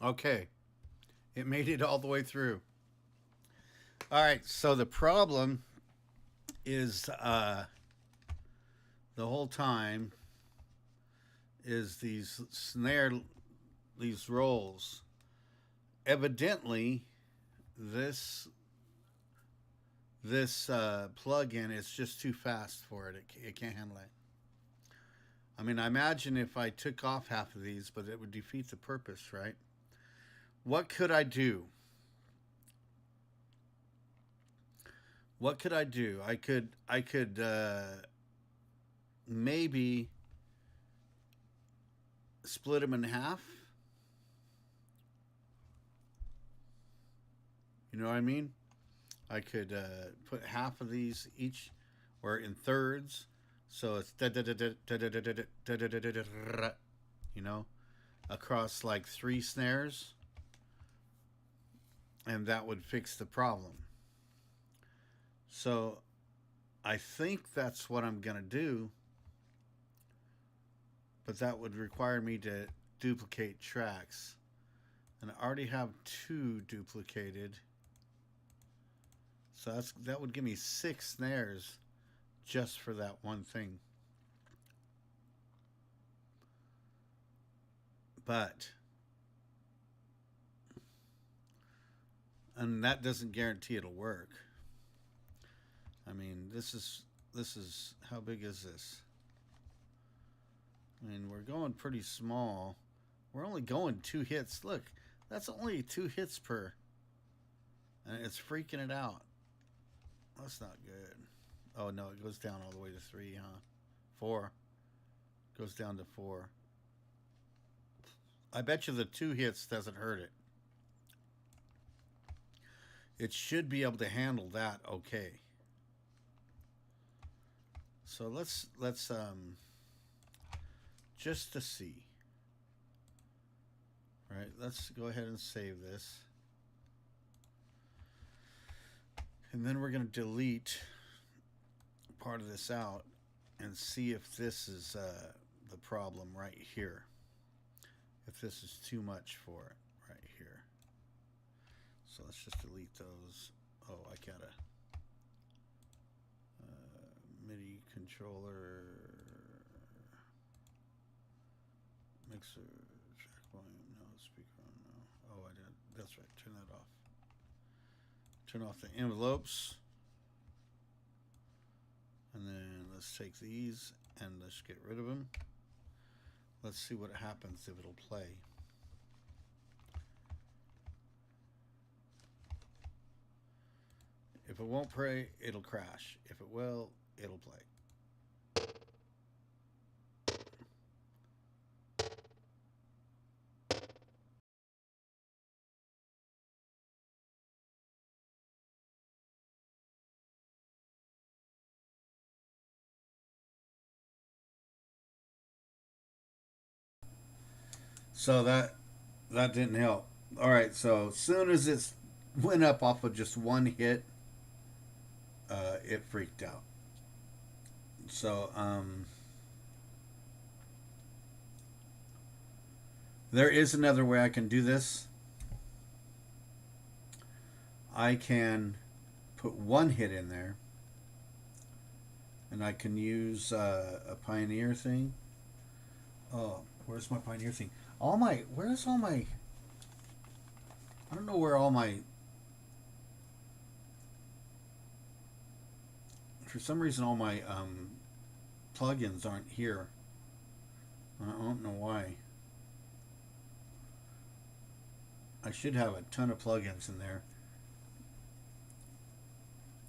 Okay, it made it all the way through. All right, so the problem is the whole time is these these rolls. Evidently, this plug-in is just too fast for it. It can't handle it. I mean, I imagine if I took off half of these, but it would defeat the purpose, right? What could I do? What could I do? I could maybe split them in half. You know what I mean? I could put half of these each, or in thirds, so it's you know, across like 3 snares, and that would fix the problem. So I think that's what I'm gonna do, but that would require me to duplicate tracks, and I already have 2 duplicated. So that would give me 6 snares just for that one thing. But, and that doesn't guarantee it'll work. I mean, this is how big is this? I mean, we're going pretty small. We're only going 2 hits. Look, that's only 2 hits per, and it's freaking it out. That's not good. Oh no, it goes down all the way to 3, huh? 4. Goes down to 4. I bet you the 2 hits doesn't hurt it. It should be able to handle that okay. So let's just to see. All right, let's go ahead and save this. And then we're going to delete part of this out and see if this is the problem right here. If this is too much for it right here. So let's just delete those. Oh, I gotta MIDI controller, mixer, track volume, no, speaker on, no. Oh, I did. That's right. Turn that off. Turn off the envelopes. And then let's take these and let's get rid of them. Let's see what happens if it'll play. If it won't play, it'll crash. If it will, it'll play. So that didn't help. All right, so as soon as it went up off of just one hit, it freaked out. So there is another way I can do this. I can put one hit in there, and I can use a Pioneer thing. Oh, where's my Pioneer thing? Where's all my? I don't know where all my. For some reason, all my plugins aren't here. I don't know why. I should have a ton of plugins in there.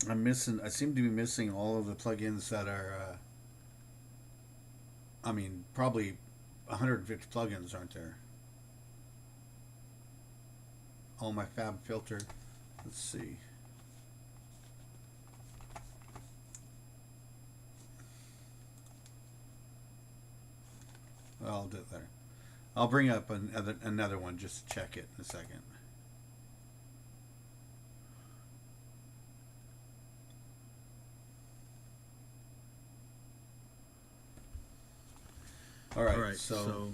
I seem to be missing all of the plugins that are. I mean, probably 150 plugins aren't there. All my Fab Filter. Let's see. Well, I'll do it there. I'll bring up another one just to check it in a second. All right, so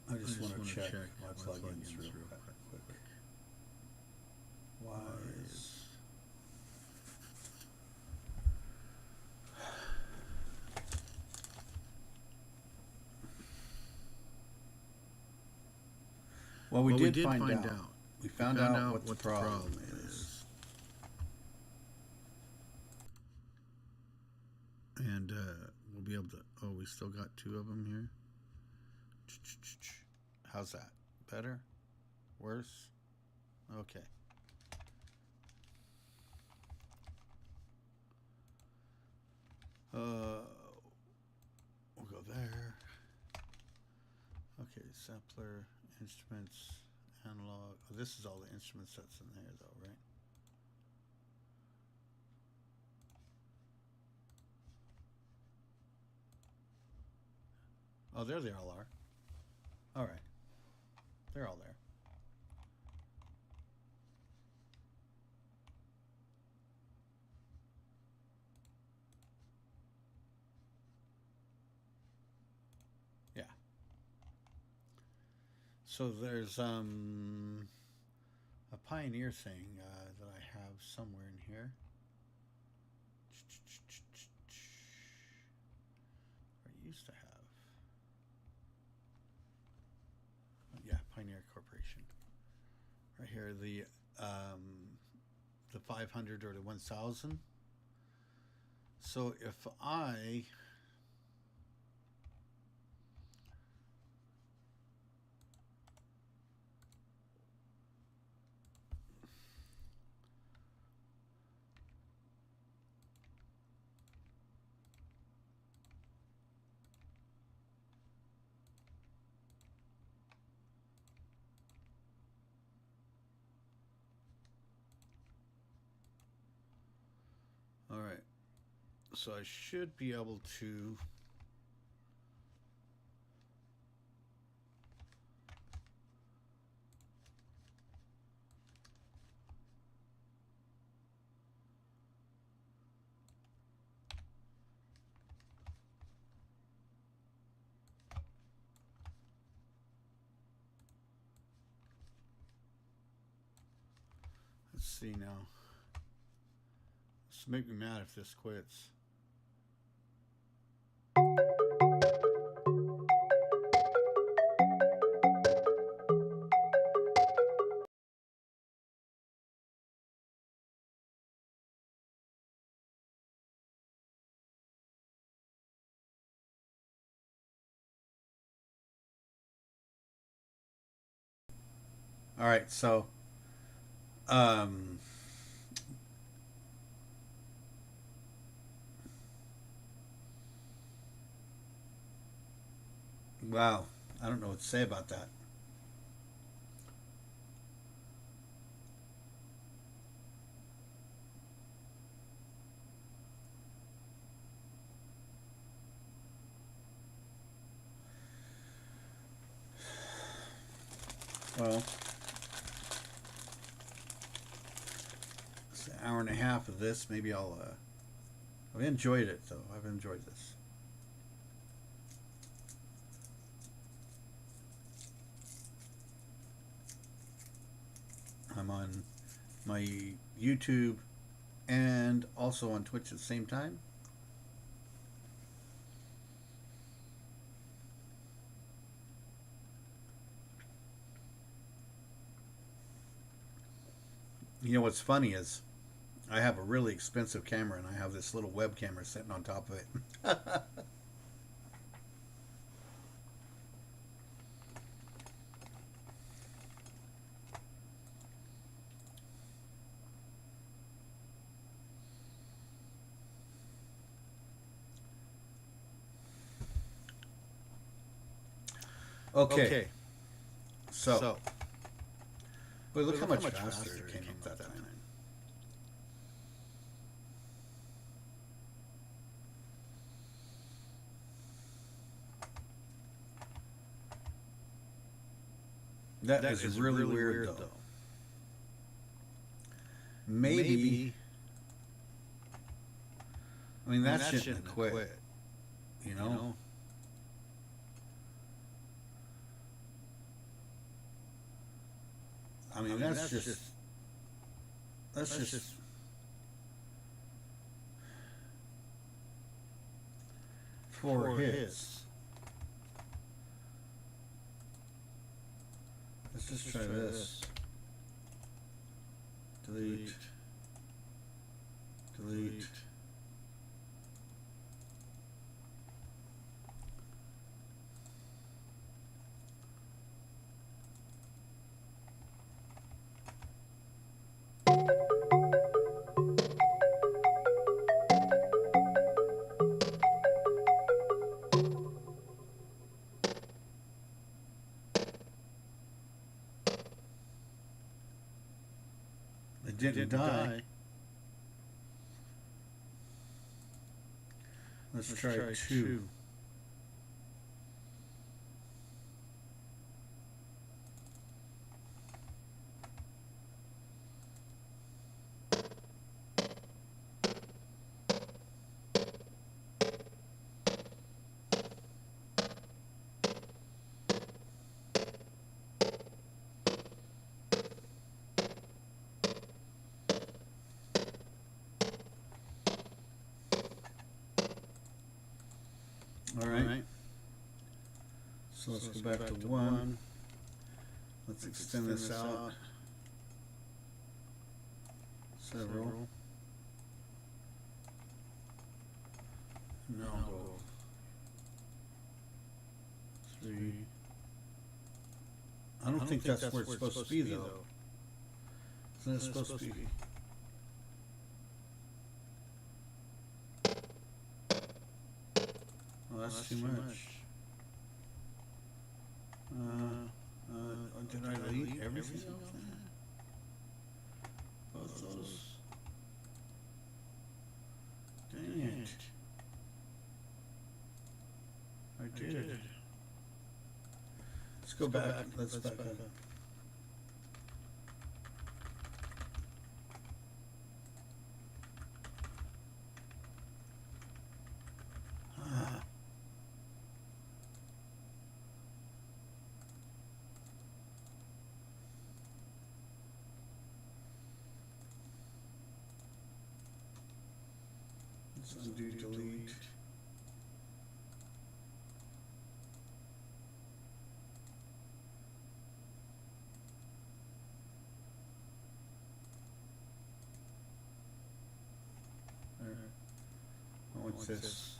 I just want to check my plugins real quick. Why is... Well, we did find out. We found out what the problem is. And we'll be able to... Oh, we still got two of them here. How's that? Better? Worse? Okay. We'll go there. Okay, sampler, instruments, analog. Oh, this is all the instruments that's in there, though, right? Oh, there they all are. All right. They're all there. Yeah. So there's a Pioneer thing that I have somewhere in here. I used to have. Yeah, Pioneer Corporation. Right here, the 500 or the 1000. So if I all right, so I should be able to let's see now. This make me mad if this quits. All right, so um, wow, I don't know what to say about that. Well, it's an hour and a half of this. Maybe I'll. I've enjoyed it though. I've enjoyed this. I'm on my YouTube and also on Twitch at the same time. You know what's funny is I have a really expensive camera and I have this little web camera sitting on top of it. Okay. So but look how much faster it came up that time. That is really weird though. Maybe I mean that shouldn't have quit. You know? I mean, that's just 4 hits. Let's just try this. Delete. Delete. It didn't die. Let's try 2. All right. So let's go back to 1. Let's extend this out. Several. No. 3. I don't think that's where it's supposed to be though. Isn't it supposed to be? Oh, that's too much. Did I delete everything else? Both those. Dang it. I did. Let's go back. Let's back up. Undo, delete. What's this?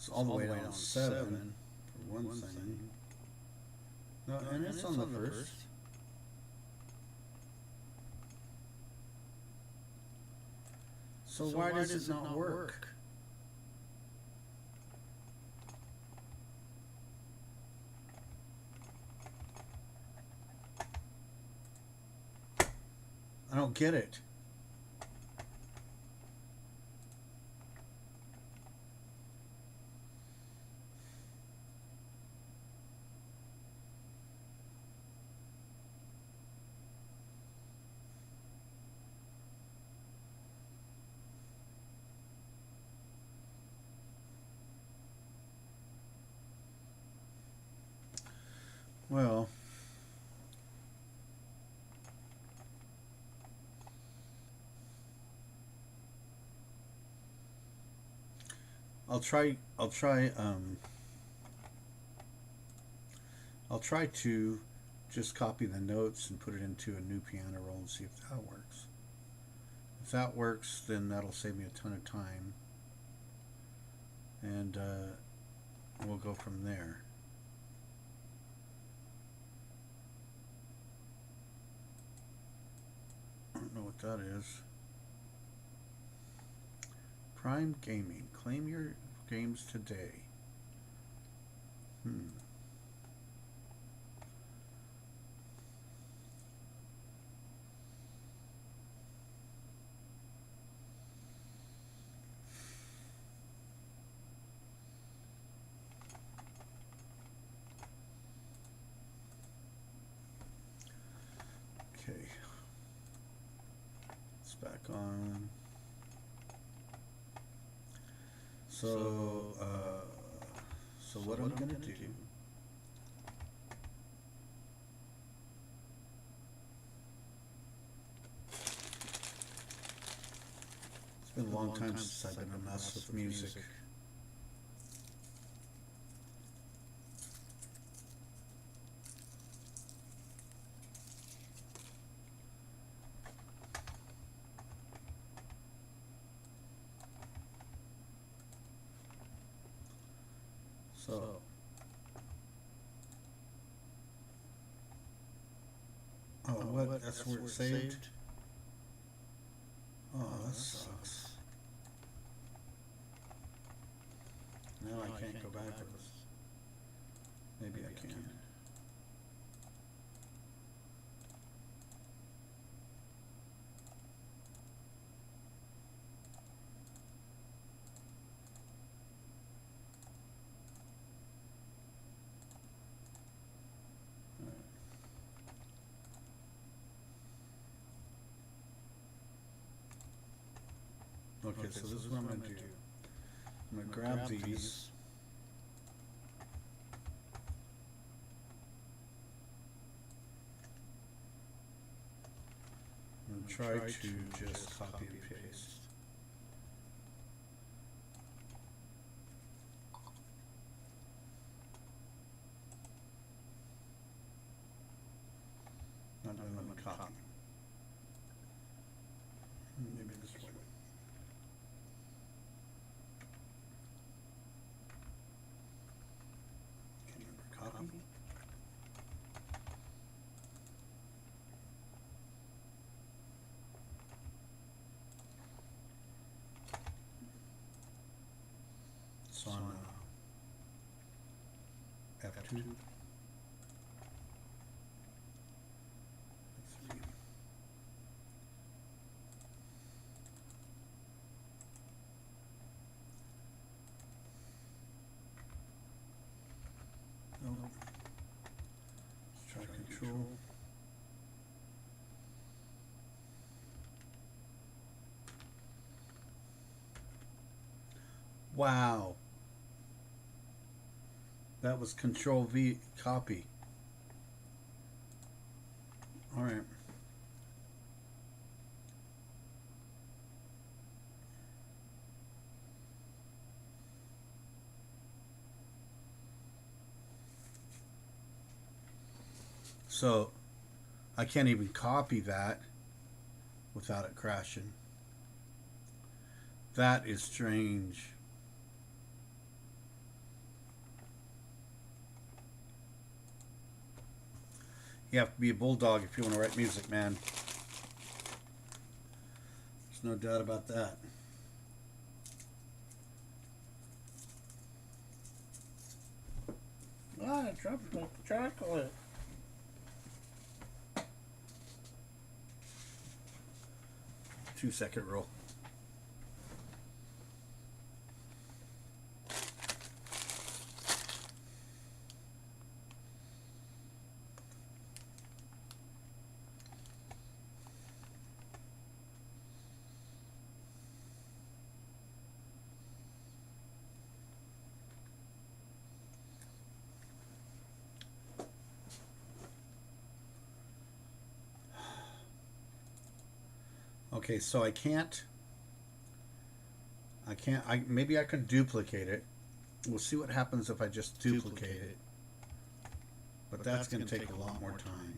It's all the way down 7 for one thing. No, and it's on the first. So why does it not work? I don't get it. Well, I'll try to just copy the notes and put it into a new piano roll and see if that works. If that works, then that'll save me a ton of time, and we'll go from there. I don't know what that is. Prime Gaming. Claim your games today. Okay. It's back on. So what I'm going to do, it's been a long time since I've been a mess with music. So, oh, what? That's where it's saved? Oh, that sucks. Now I can't go backwards. Maybe I can. Okay, so this is what I'm going to do. I'm going to grab these. I'm going to try to just copy and paste. Not going to let me copy. Maybe this way. Copy. It's on F2. F3. No. Let's try control. Wow. That was Control V copy. All right. So I can't even copy that without it crashing. That is strange. You have to be a bulldog if you want to write music, man. There's no doubt about that. Ah, I dropped my chocolate. 2-second rule. Okay, so maybe I can duplicate it. We'll see what happens if I just duplicate it. But that's going to take a lot more time.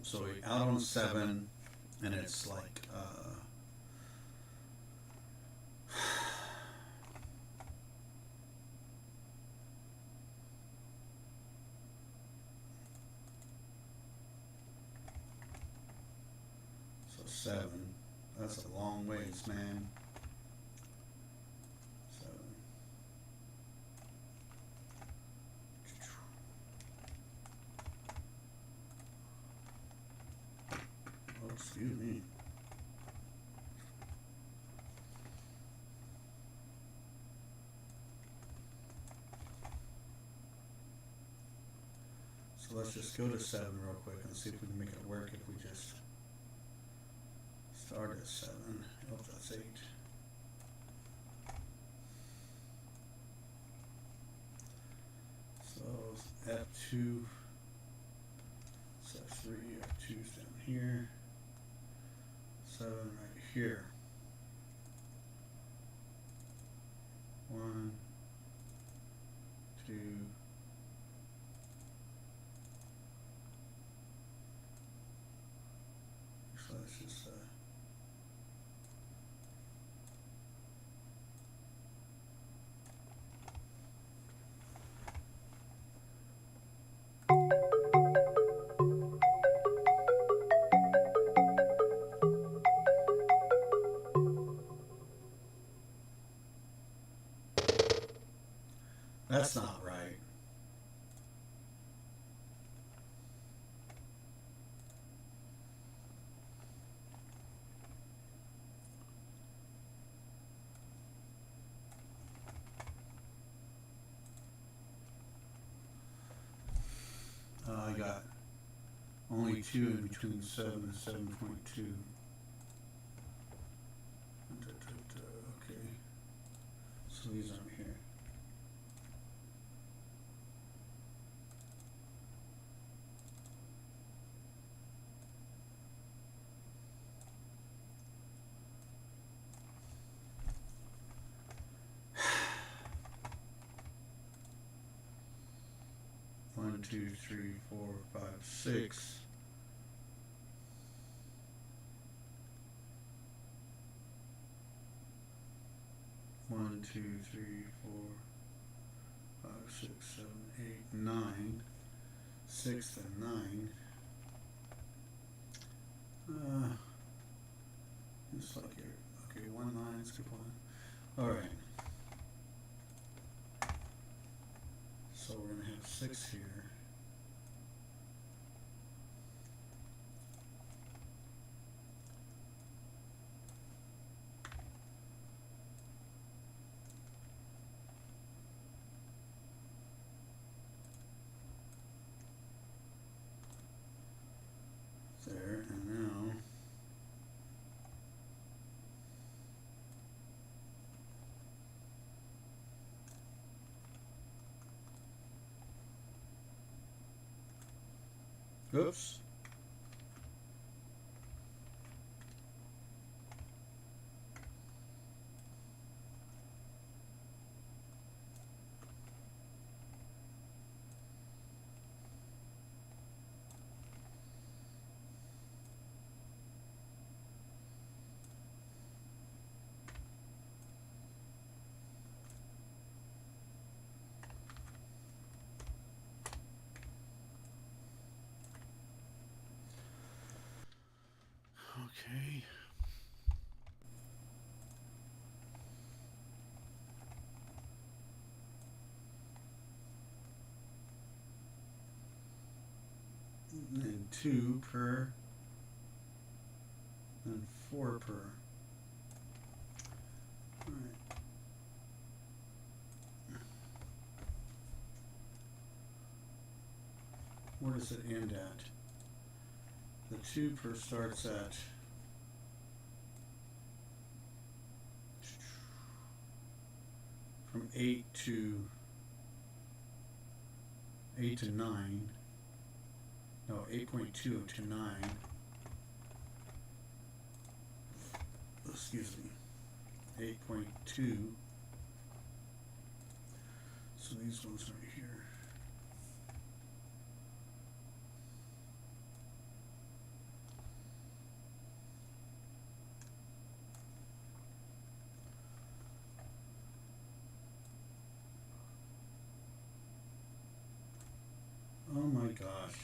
So we're out on 7, and it's like, so 7. That's a long ways, man. So, oh, excuse me. So let's just go to 7 real quick and see if we can make it work if we just start at 7. Oh, that's 8. So F2, so F3, F2's down here, 7 right here. 1, 2. So let's just that's not right. I got only 2 in between 7 and 7.2. Okay, so these aren't here. One, 2, 3, 4, 5, 6. 1, 2, 3, 4, 5, 6, 7, 8, 9. 6 and 9. It's like here. Okay, 1 line, skip 1. Alright. So we're going to have 6 here. There, and now oops. Okay. And 2 per, and 4 per. All right. Where does it end at? The 2 per starts at from 8 to 9. No, 8.2 to 9. Excuse me. 8.2. So these ones right here. Oh my gosh.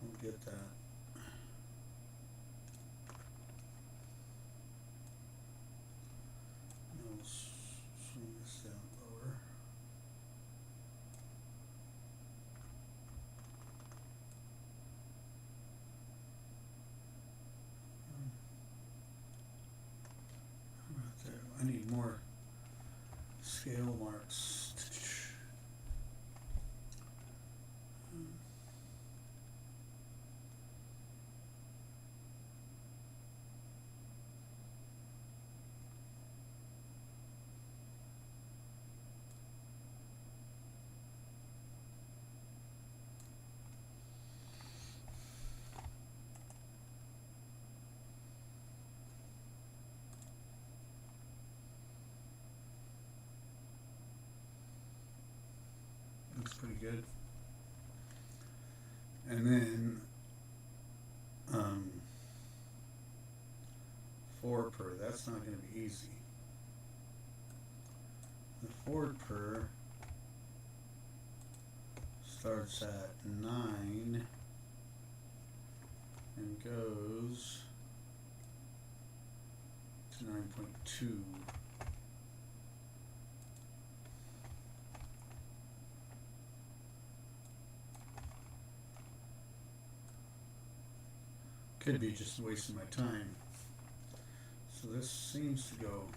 I'll get that. Now we'll swing this down lower. How about there? I need more scale marks. Looks pretty good. And then 4 per, that's not going to be easy. The 4 per starts at 9 and goes to 9.2. Could be just wasting my time. So this seems to go,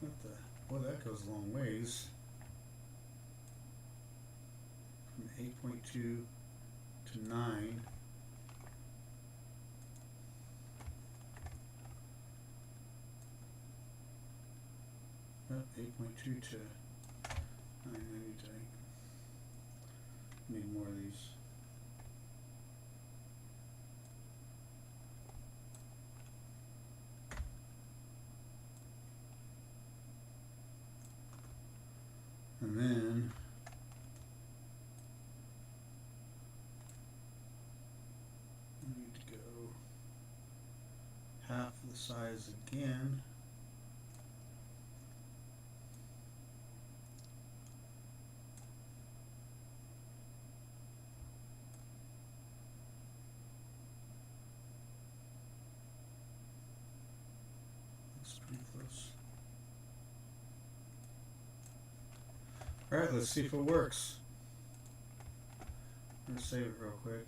what the, well, that goes a long ways. From 8.2 to 9. Oh, 8.2 to 9. I need more of these. And then I need to go half the size again. Looks pretty close. All right, let's see if it works. I'm gonna save it real quick.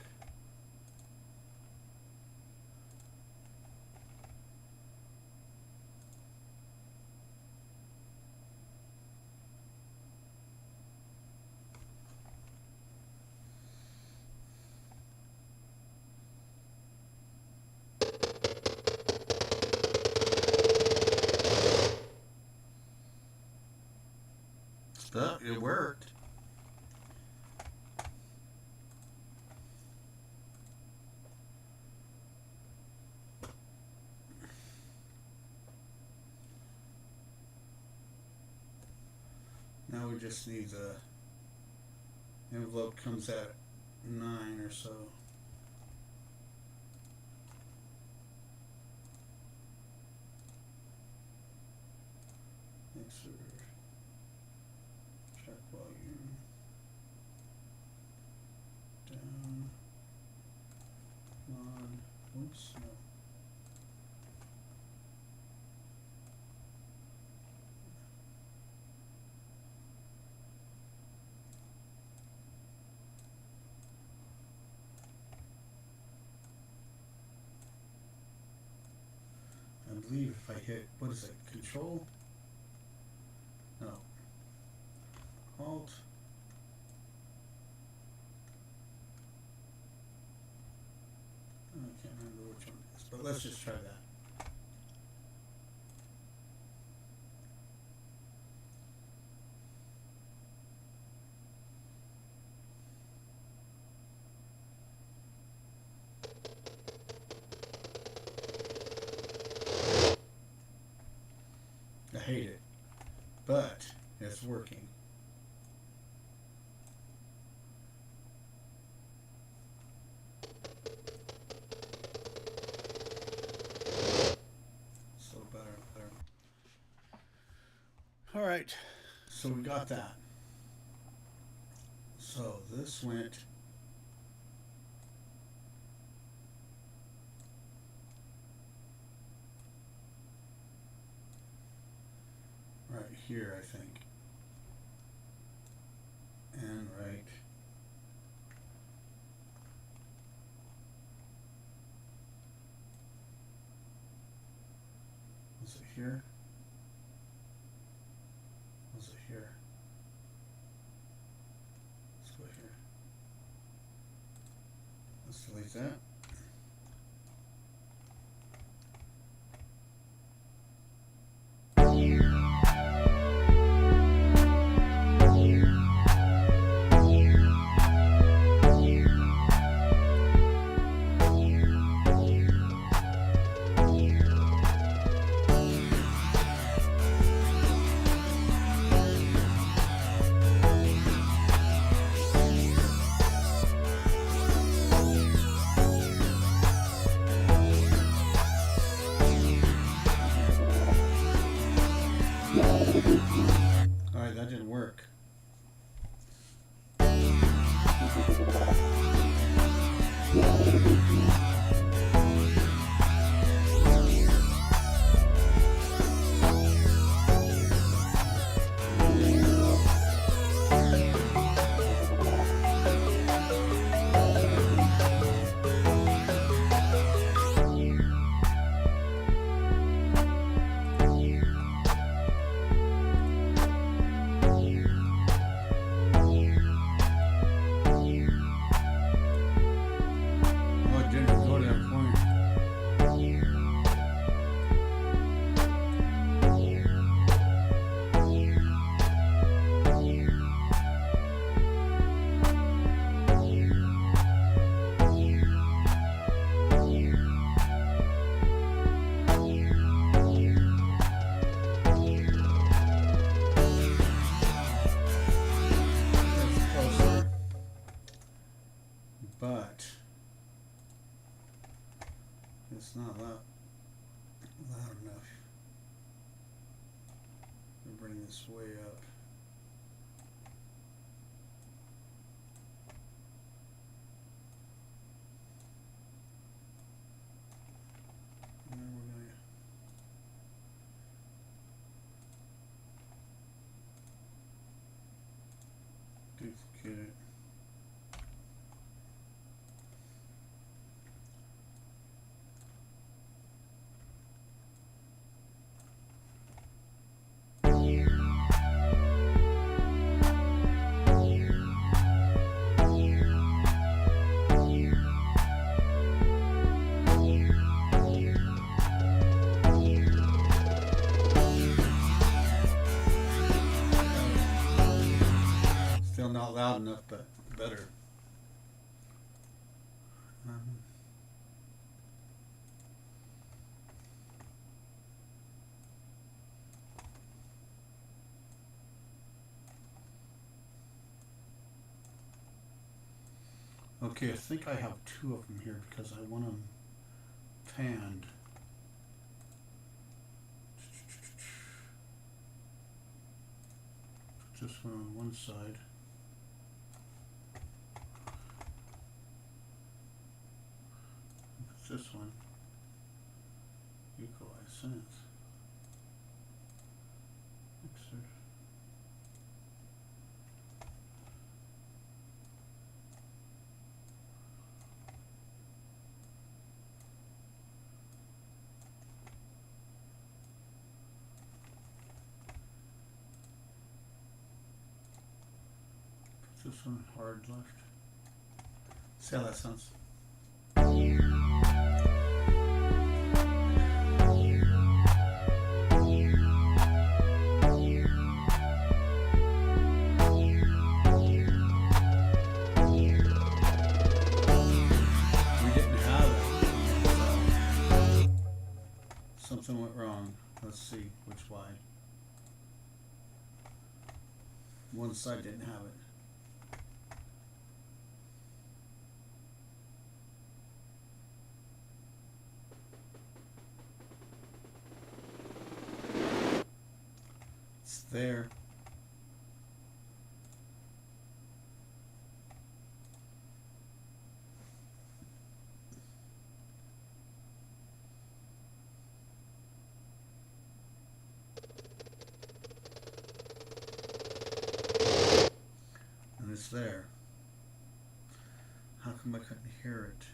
Oh, it worked. Now we just need the envelope comes at 9 or so. Mixer, track volume, down. So I believe if I hit, what is it, Control? No. Alt. I can't remember which one it is, but let's just try that. I hate it, but it's working. So better. All right, so we got that. So this went right here, I think, and right was it here? Was it here? Let's go here. Let's delete that. Alright, that didn't work. But it's not loud enough. We'll bring this way up. And then we're going to duplicate it. Still not loud enough, but better. Okay, I think I have two of them here because I want them panned. Put this one on one side. Put this one Equalize synth. Mixer. Put this one hard left. See how that sounds. Something went wrong. Let's see which why. One side didn't have it. It's there. And it's there. How come I couldn't hear it?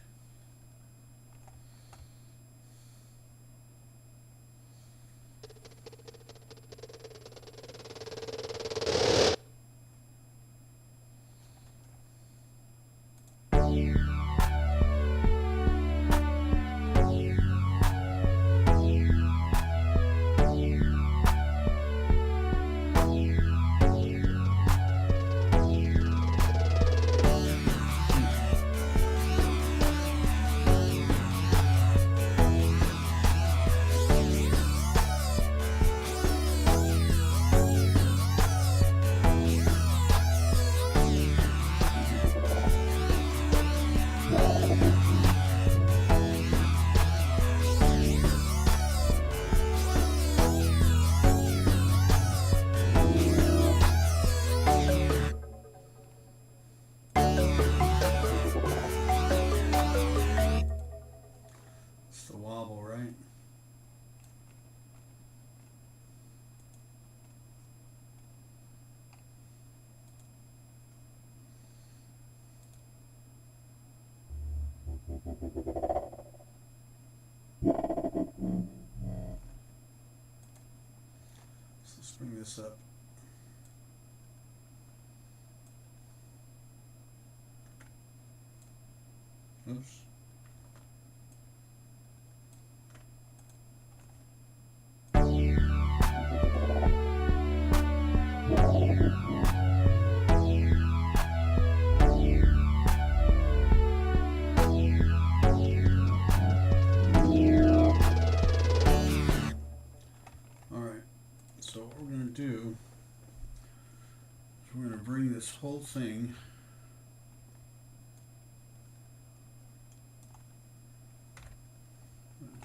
Let's bring this up. Oops. We're going to bring this whole thing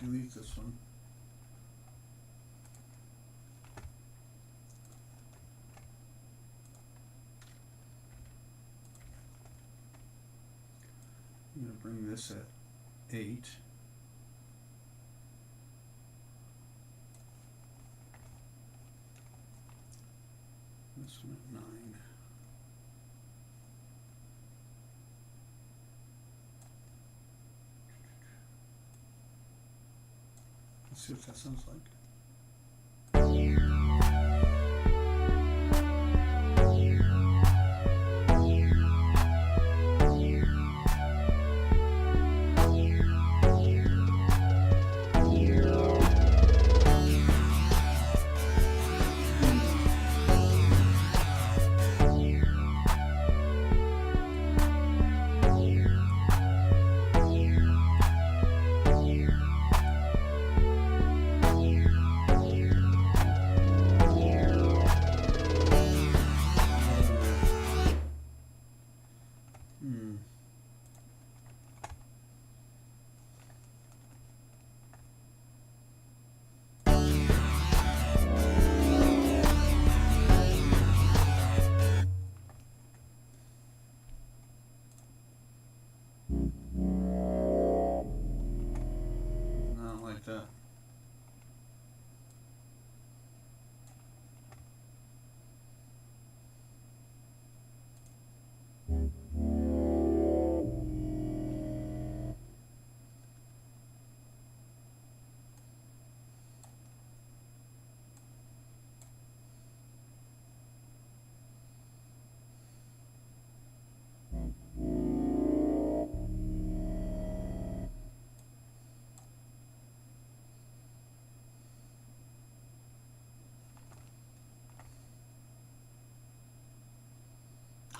delete this one. I'm going to bring this at 8. This one at 9. Let's see what that sounds like.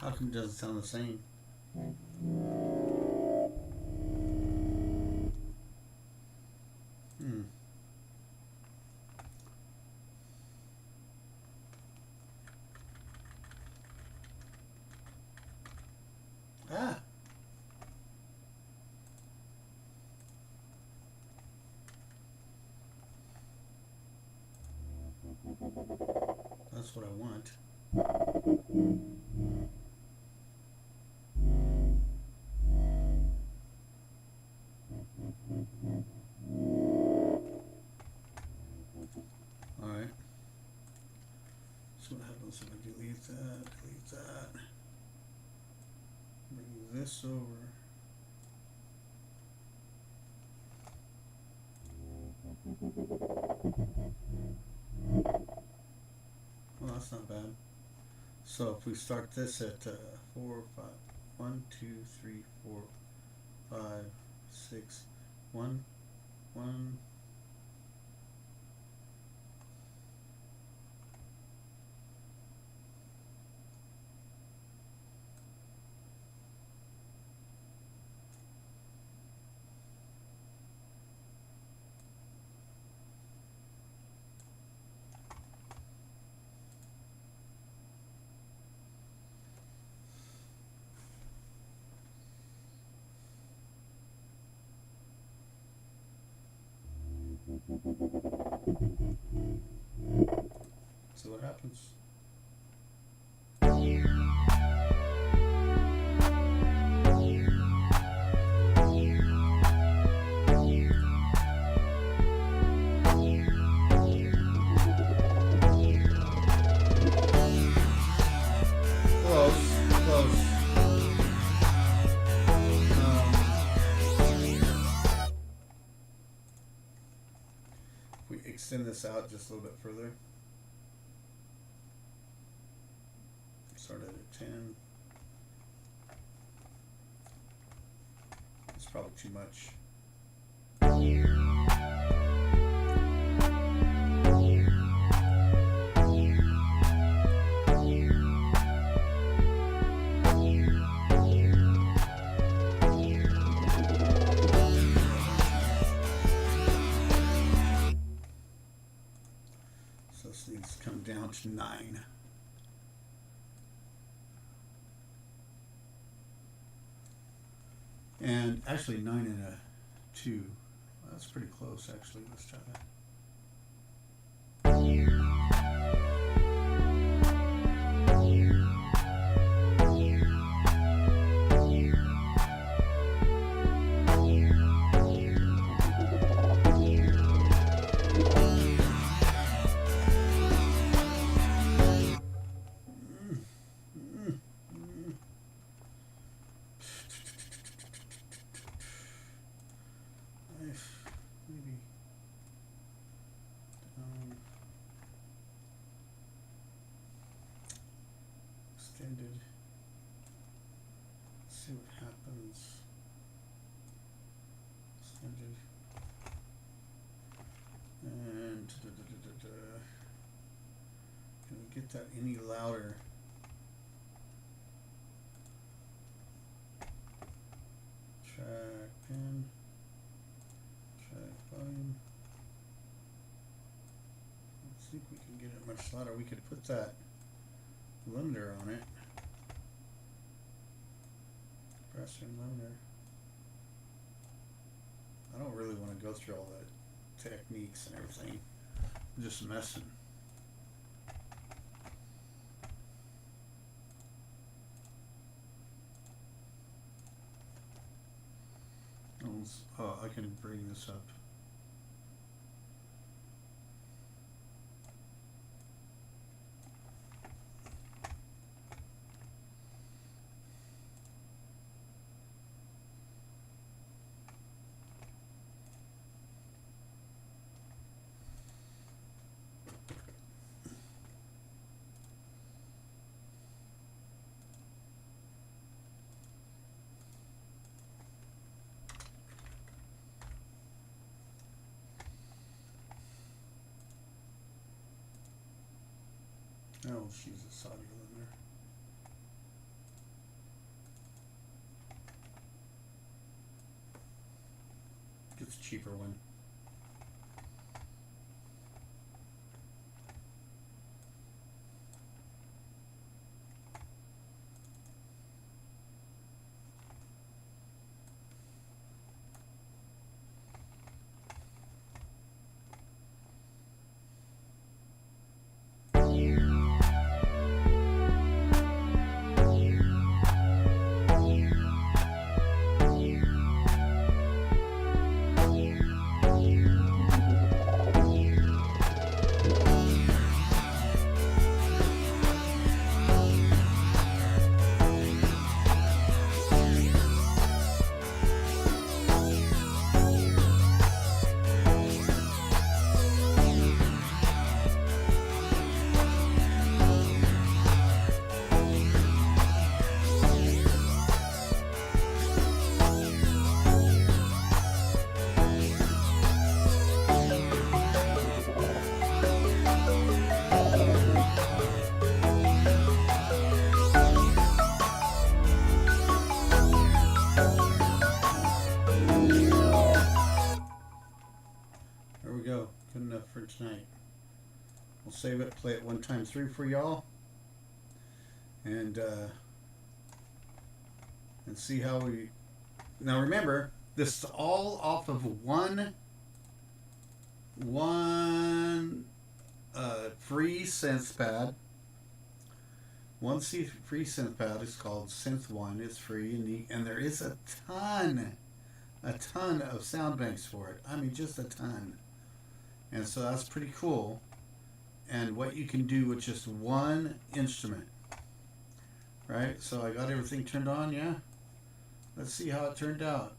How come it doesn't sound the same? Ah. That's what I want. Alright. So what happens if I delete that, bring this over. Well, that's not bad. So if we start this at 4, 5, 1, 2, 3, 4, 5, 6, 1, 1. See what happens. Extend this out just a little bit further. Start at 10. It's probably too much. Needs to come down to 9. And actually 9 and a 2. That's pretty close actually. Let's try that. See what happens. Extended. And can we get that any louder? Track pen. Track volume. Let's see if we can get it much louder. We could put that limiter on it. Pressing limiter. I don't really want to go through all the techniques and everything. I'm just messing. Oh, I can bring this up. Oh, she's a audio limiter. It's a cheaper one. Good enough for tonight. We'll save it, play it one time through for y'all, and see how we. Now remember, this is all off of one free synth pad. Free synth pad is called Synth1. It's free, and there is a ton of sound banks for it. I mean, just a ton. And so that's pretty cool. And what you can do with just one instrument. Right? So I got everything turned on, yeah? Let's see how it turned out.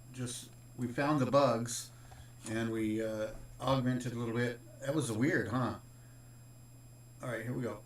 We found the bugs, and we augmented a little bit. That was weird, huh? All right, here we go.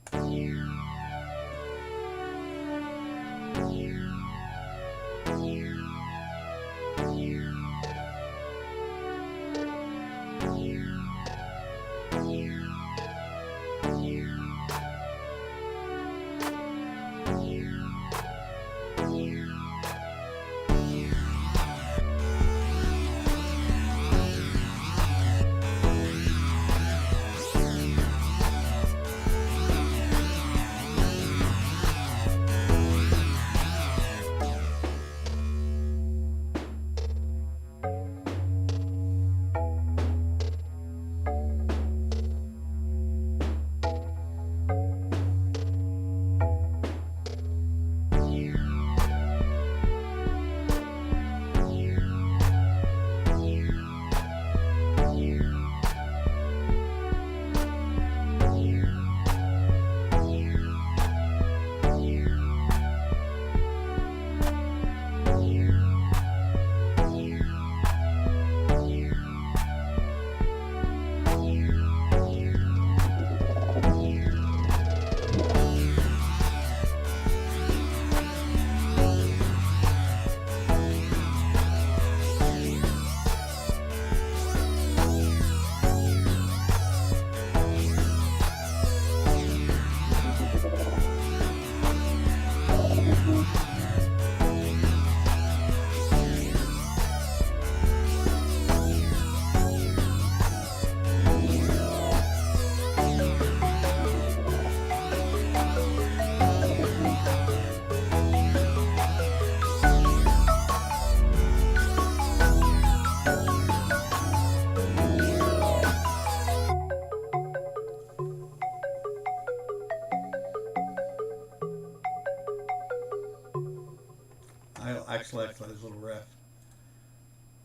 Excellent, little riff.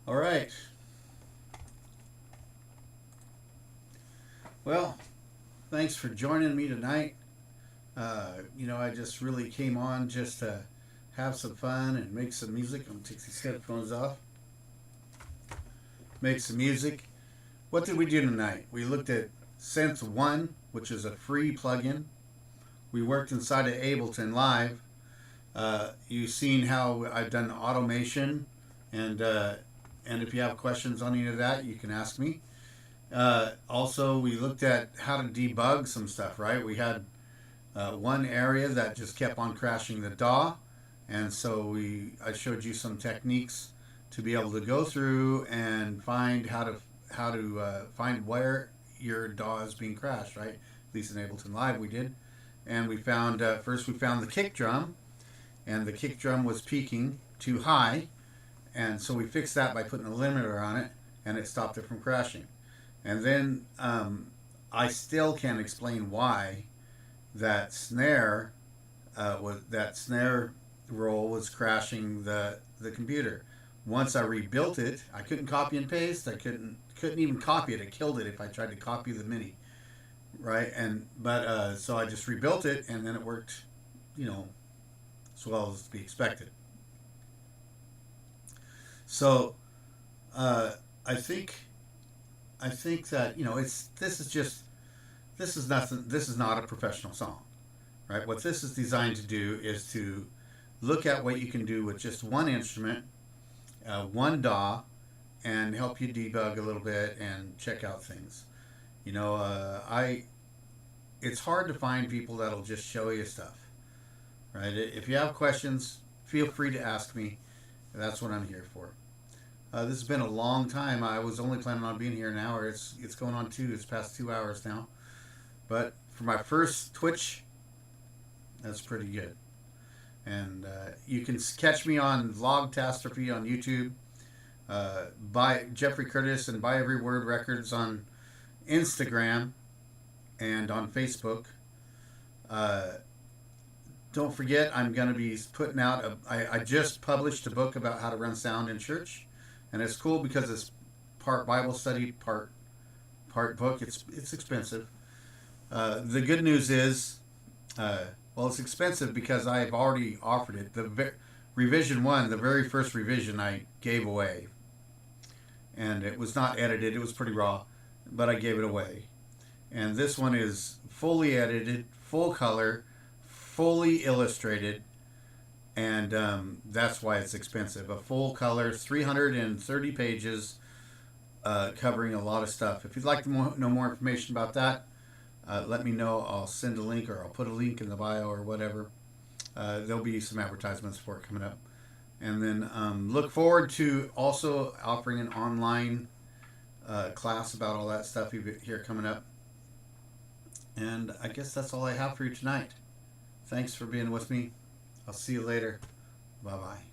All right. Well, thanks for joining me tonight. I just really came on just to have some fun and make some music. I'm going to take these headphones off. Make some music. What did we do tonight? We looked at Synth1, which is a free plugin. We worked inside of Ableton Live. You've seen how I've done automation, and if you have questions on any of that, you can ask me. Also, we looked at how to debug some stuff, right? We had one area that just kept on crashing the DAW, and so I showed you some techniques to be able to go through and find how to find where your DAW is being crashed, right? At least in Ableton Live we did. And we found, first we found the kick drum, and the kick drum was peaking too high, and so we fixed that by putting a limiter on it, and it stopped it from crashing. And then I still can't explain why that snare roll was crashing the computer. Once I rebuilt it, I couldn't copy and paste. I couldn't even copy it. It killed it if I tried to copy the MIDI, right? But so I just rebuilt it, and then it worked, you know, as well as to be expected. So I think that, you know, this is not a professional song, right? What this is designed to do is to look at what you can do with just one instrument, one DAW, and help you debug a little bit and check out things. You know, it's hard to find people that'll just show you stuff, right? If you have questions, feel free to ask me. That's what I'm here for. This has been a long time. I was only planning on being here an hour. It's going on 2. It's past 2 hours now. But for my first Twitch, that's pretty good. And you can catch me on Vlogtastrophy on YouTube, by Jeffrey Curtis, and By Every Word Records on Instagram and on Facebook. Don't forget, I'm going to be putting out I just published a book about how to run sound in church, and it's cool because it's part Bible study, part book. It's expensive. The good news is, well, it's expensive because I've already offered it. The revision 1, the very first revision, I gave away, and it was not edited. It was pretty raw, but I gave it away. And this one is fully edited, full color, fully illustrated, and that's why it's expensive. A full color, 330 pages, covering a lot of stuff. If you'd like to know more information about that, let me know. I'll send a link, or I'll put a link in the bio or whatever. There'll be some advertisements for it coming up. And then look forward to also offering an online class about all that stuff here coming up. And I guess that's all I have for you tonight. Thanks for being with me. I'll see you later. Bye-bye.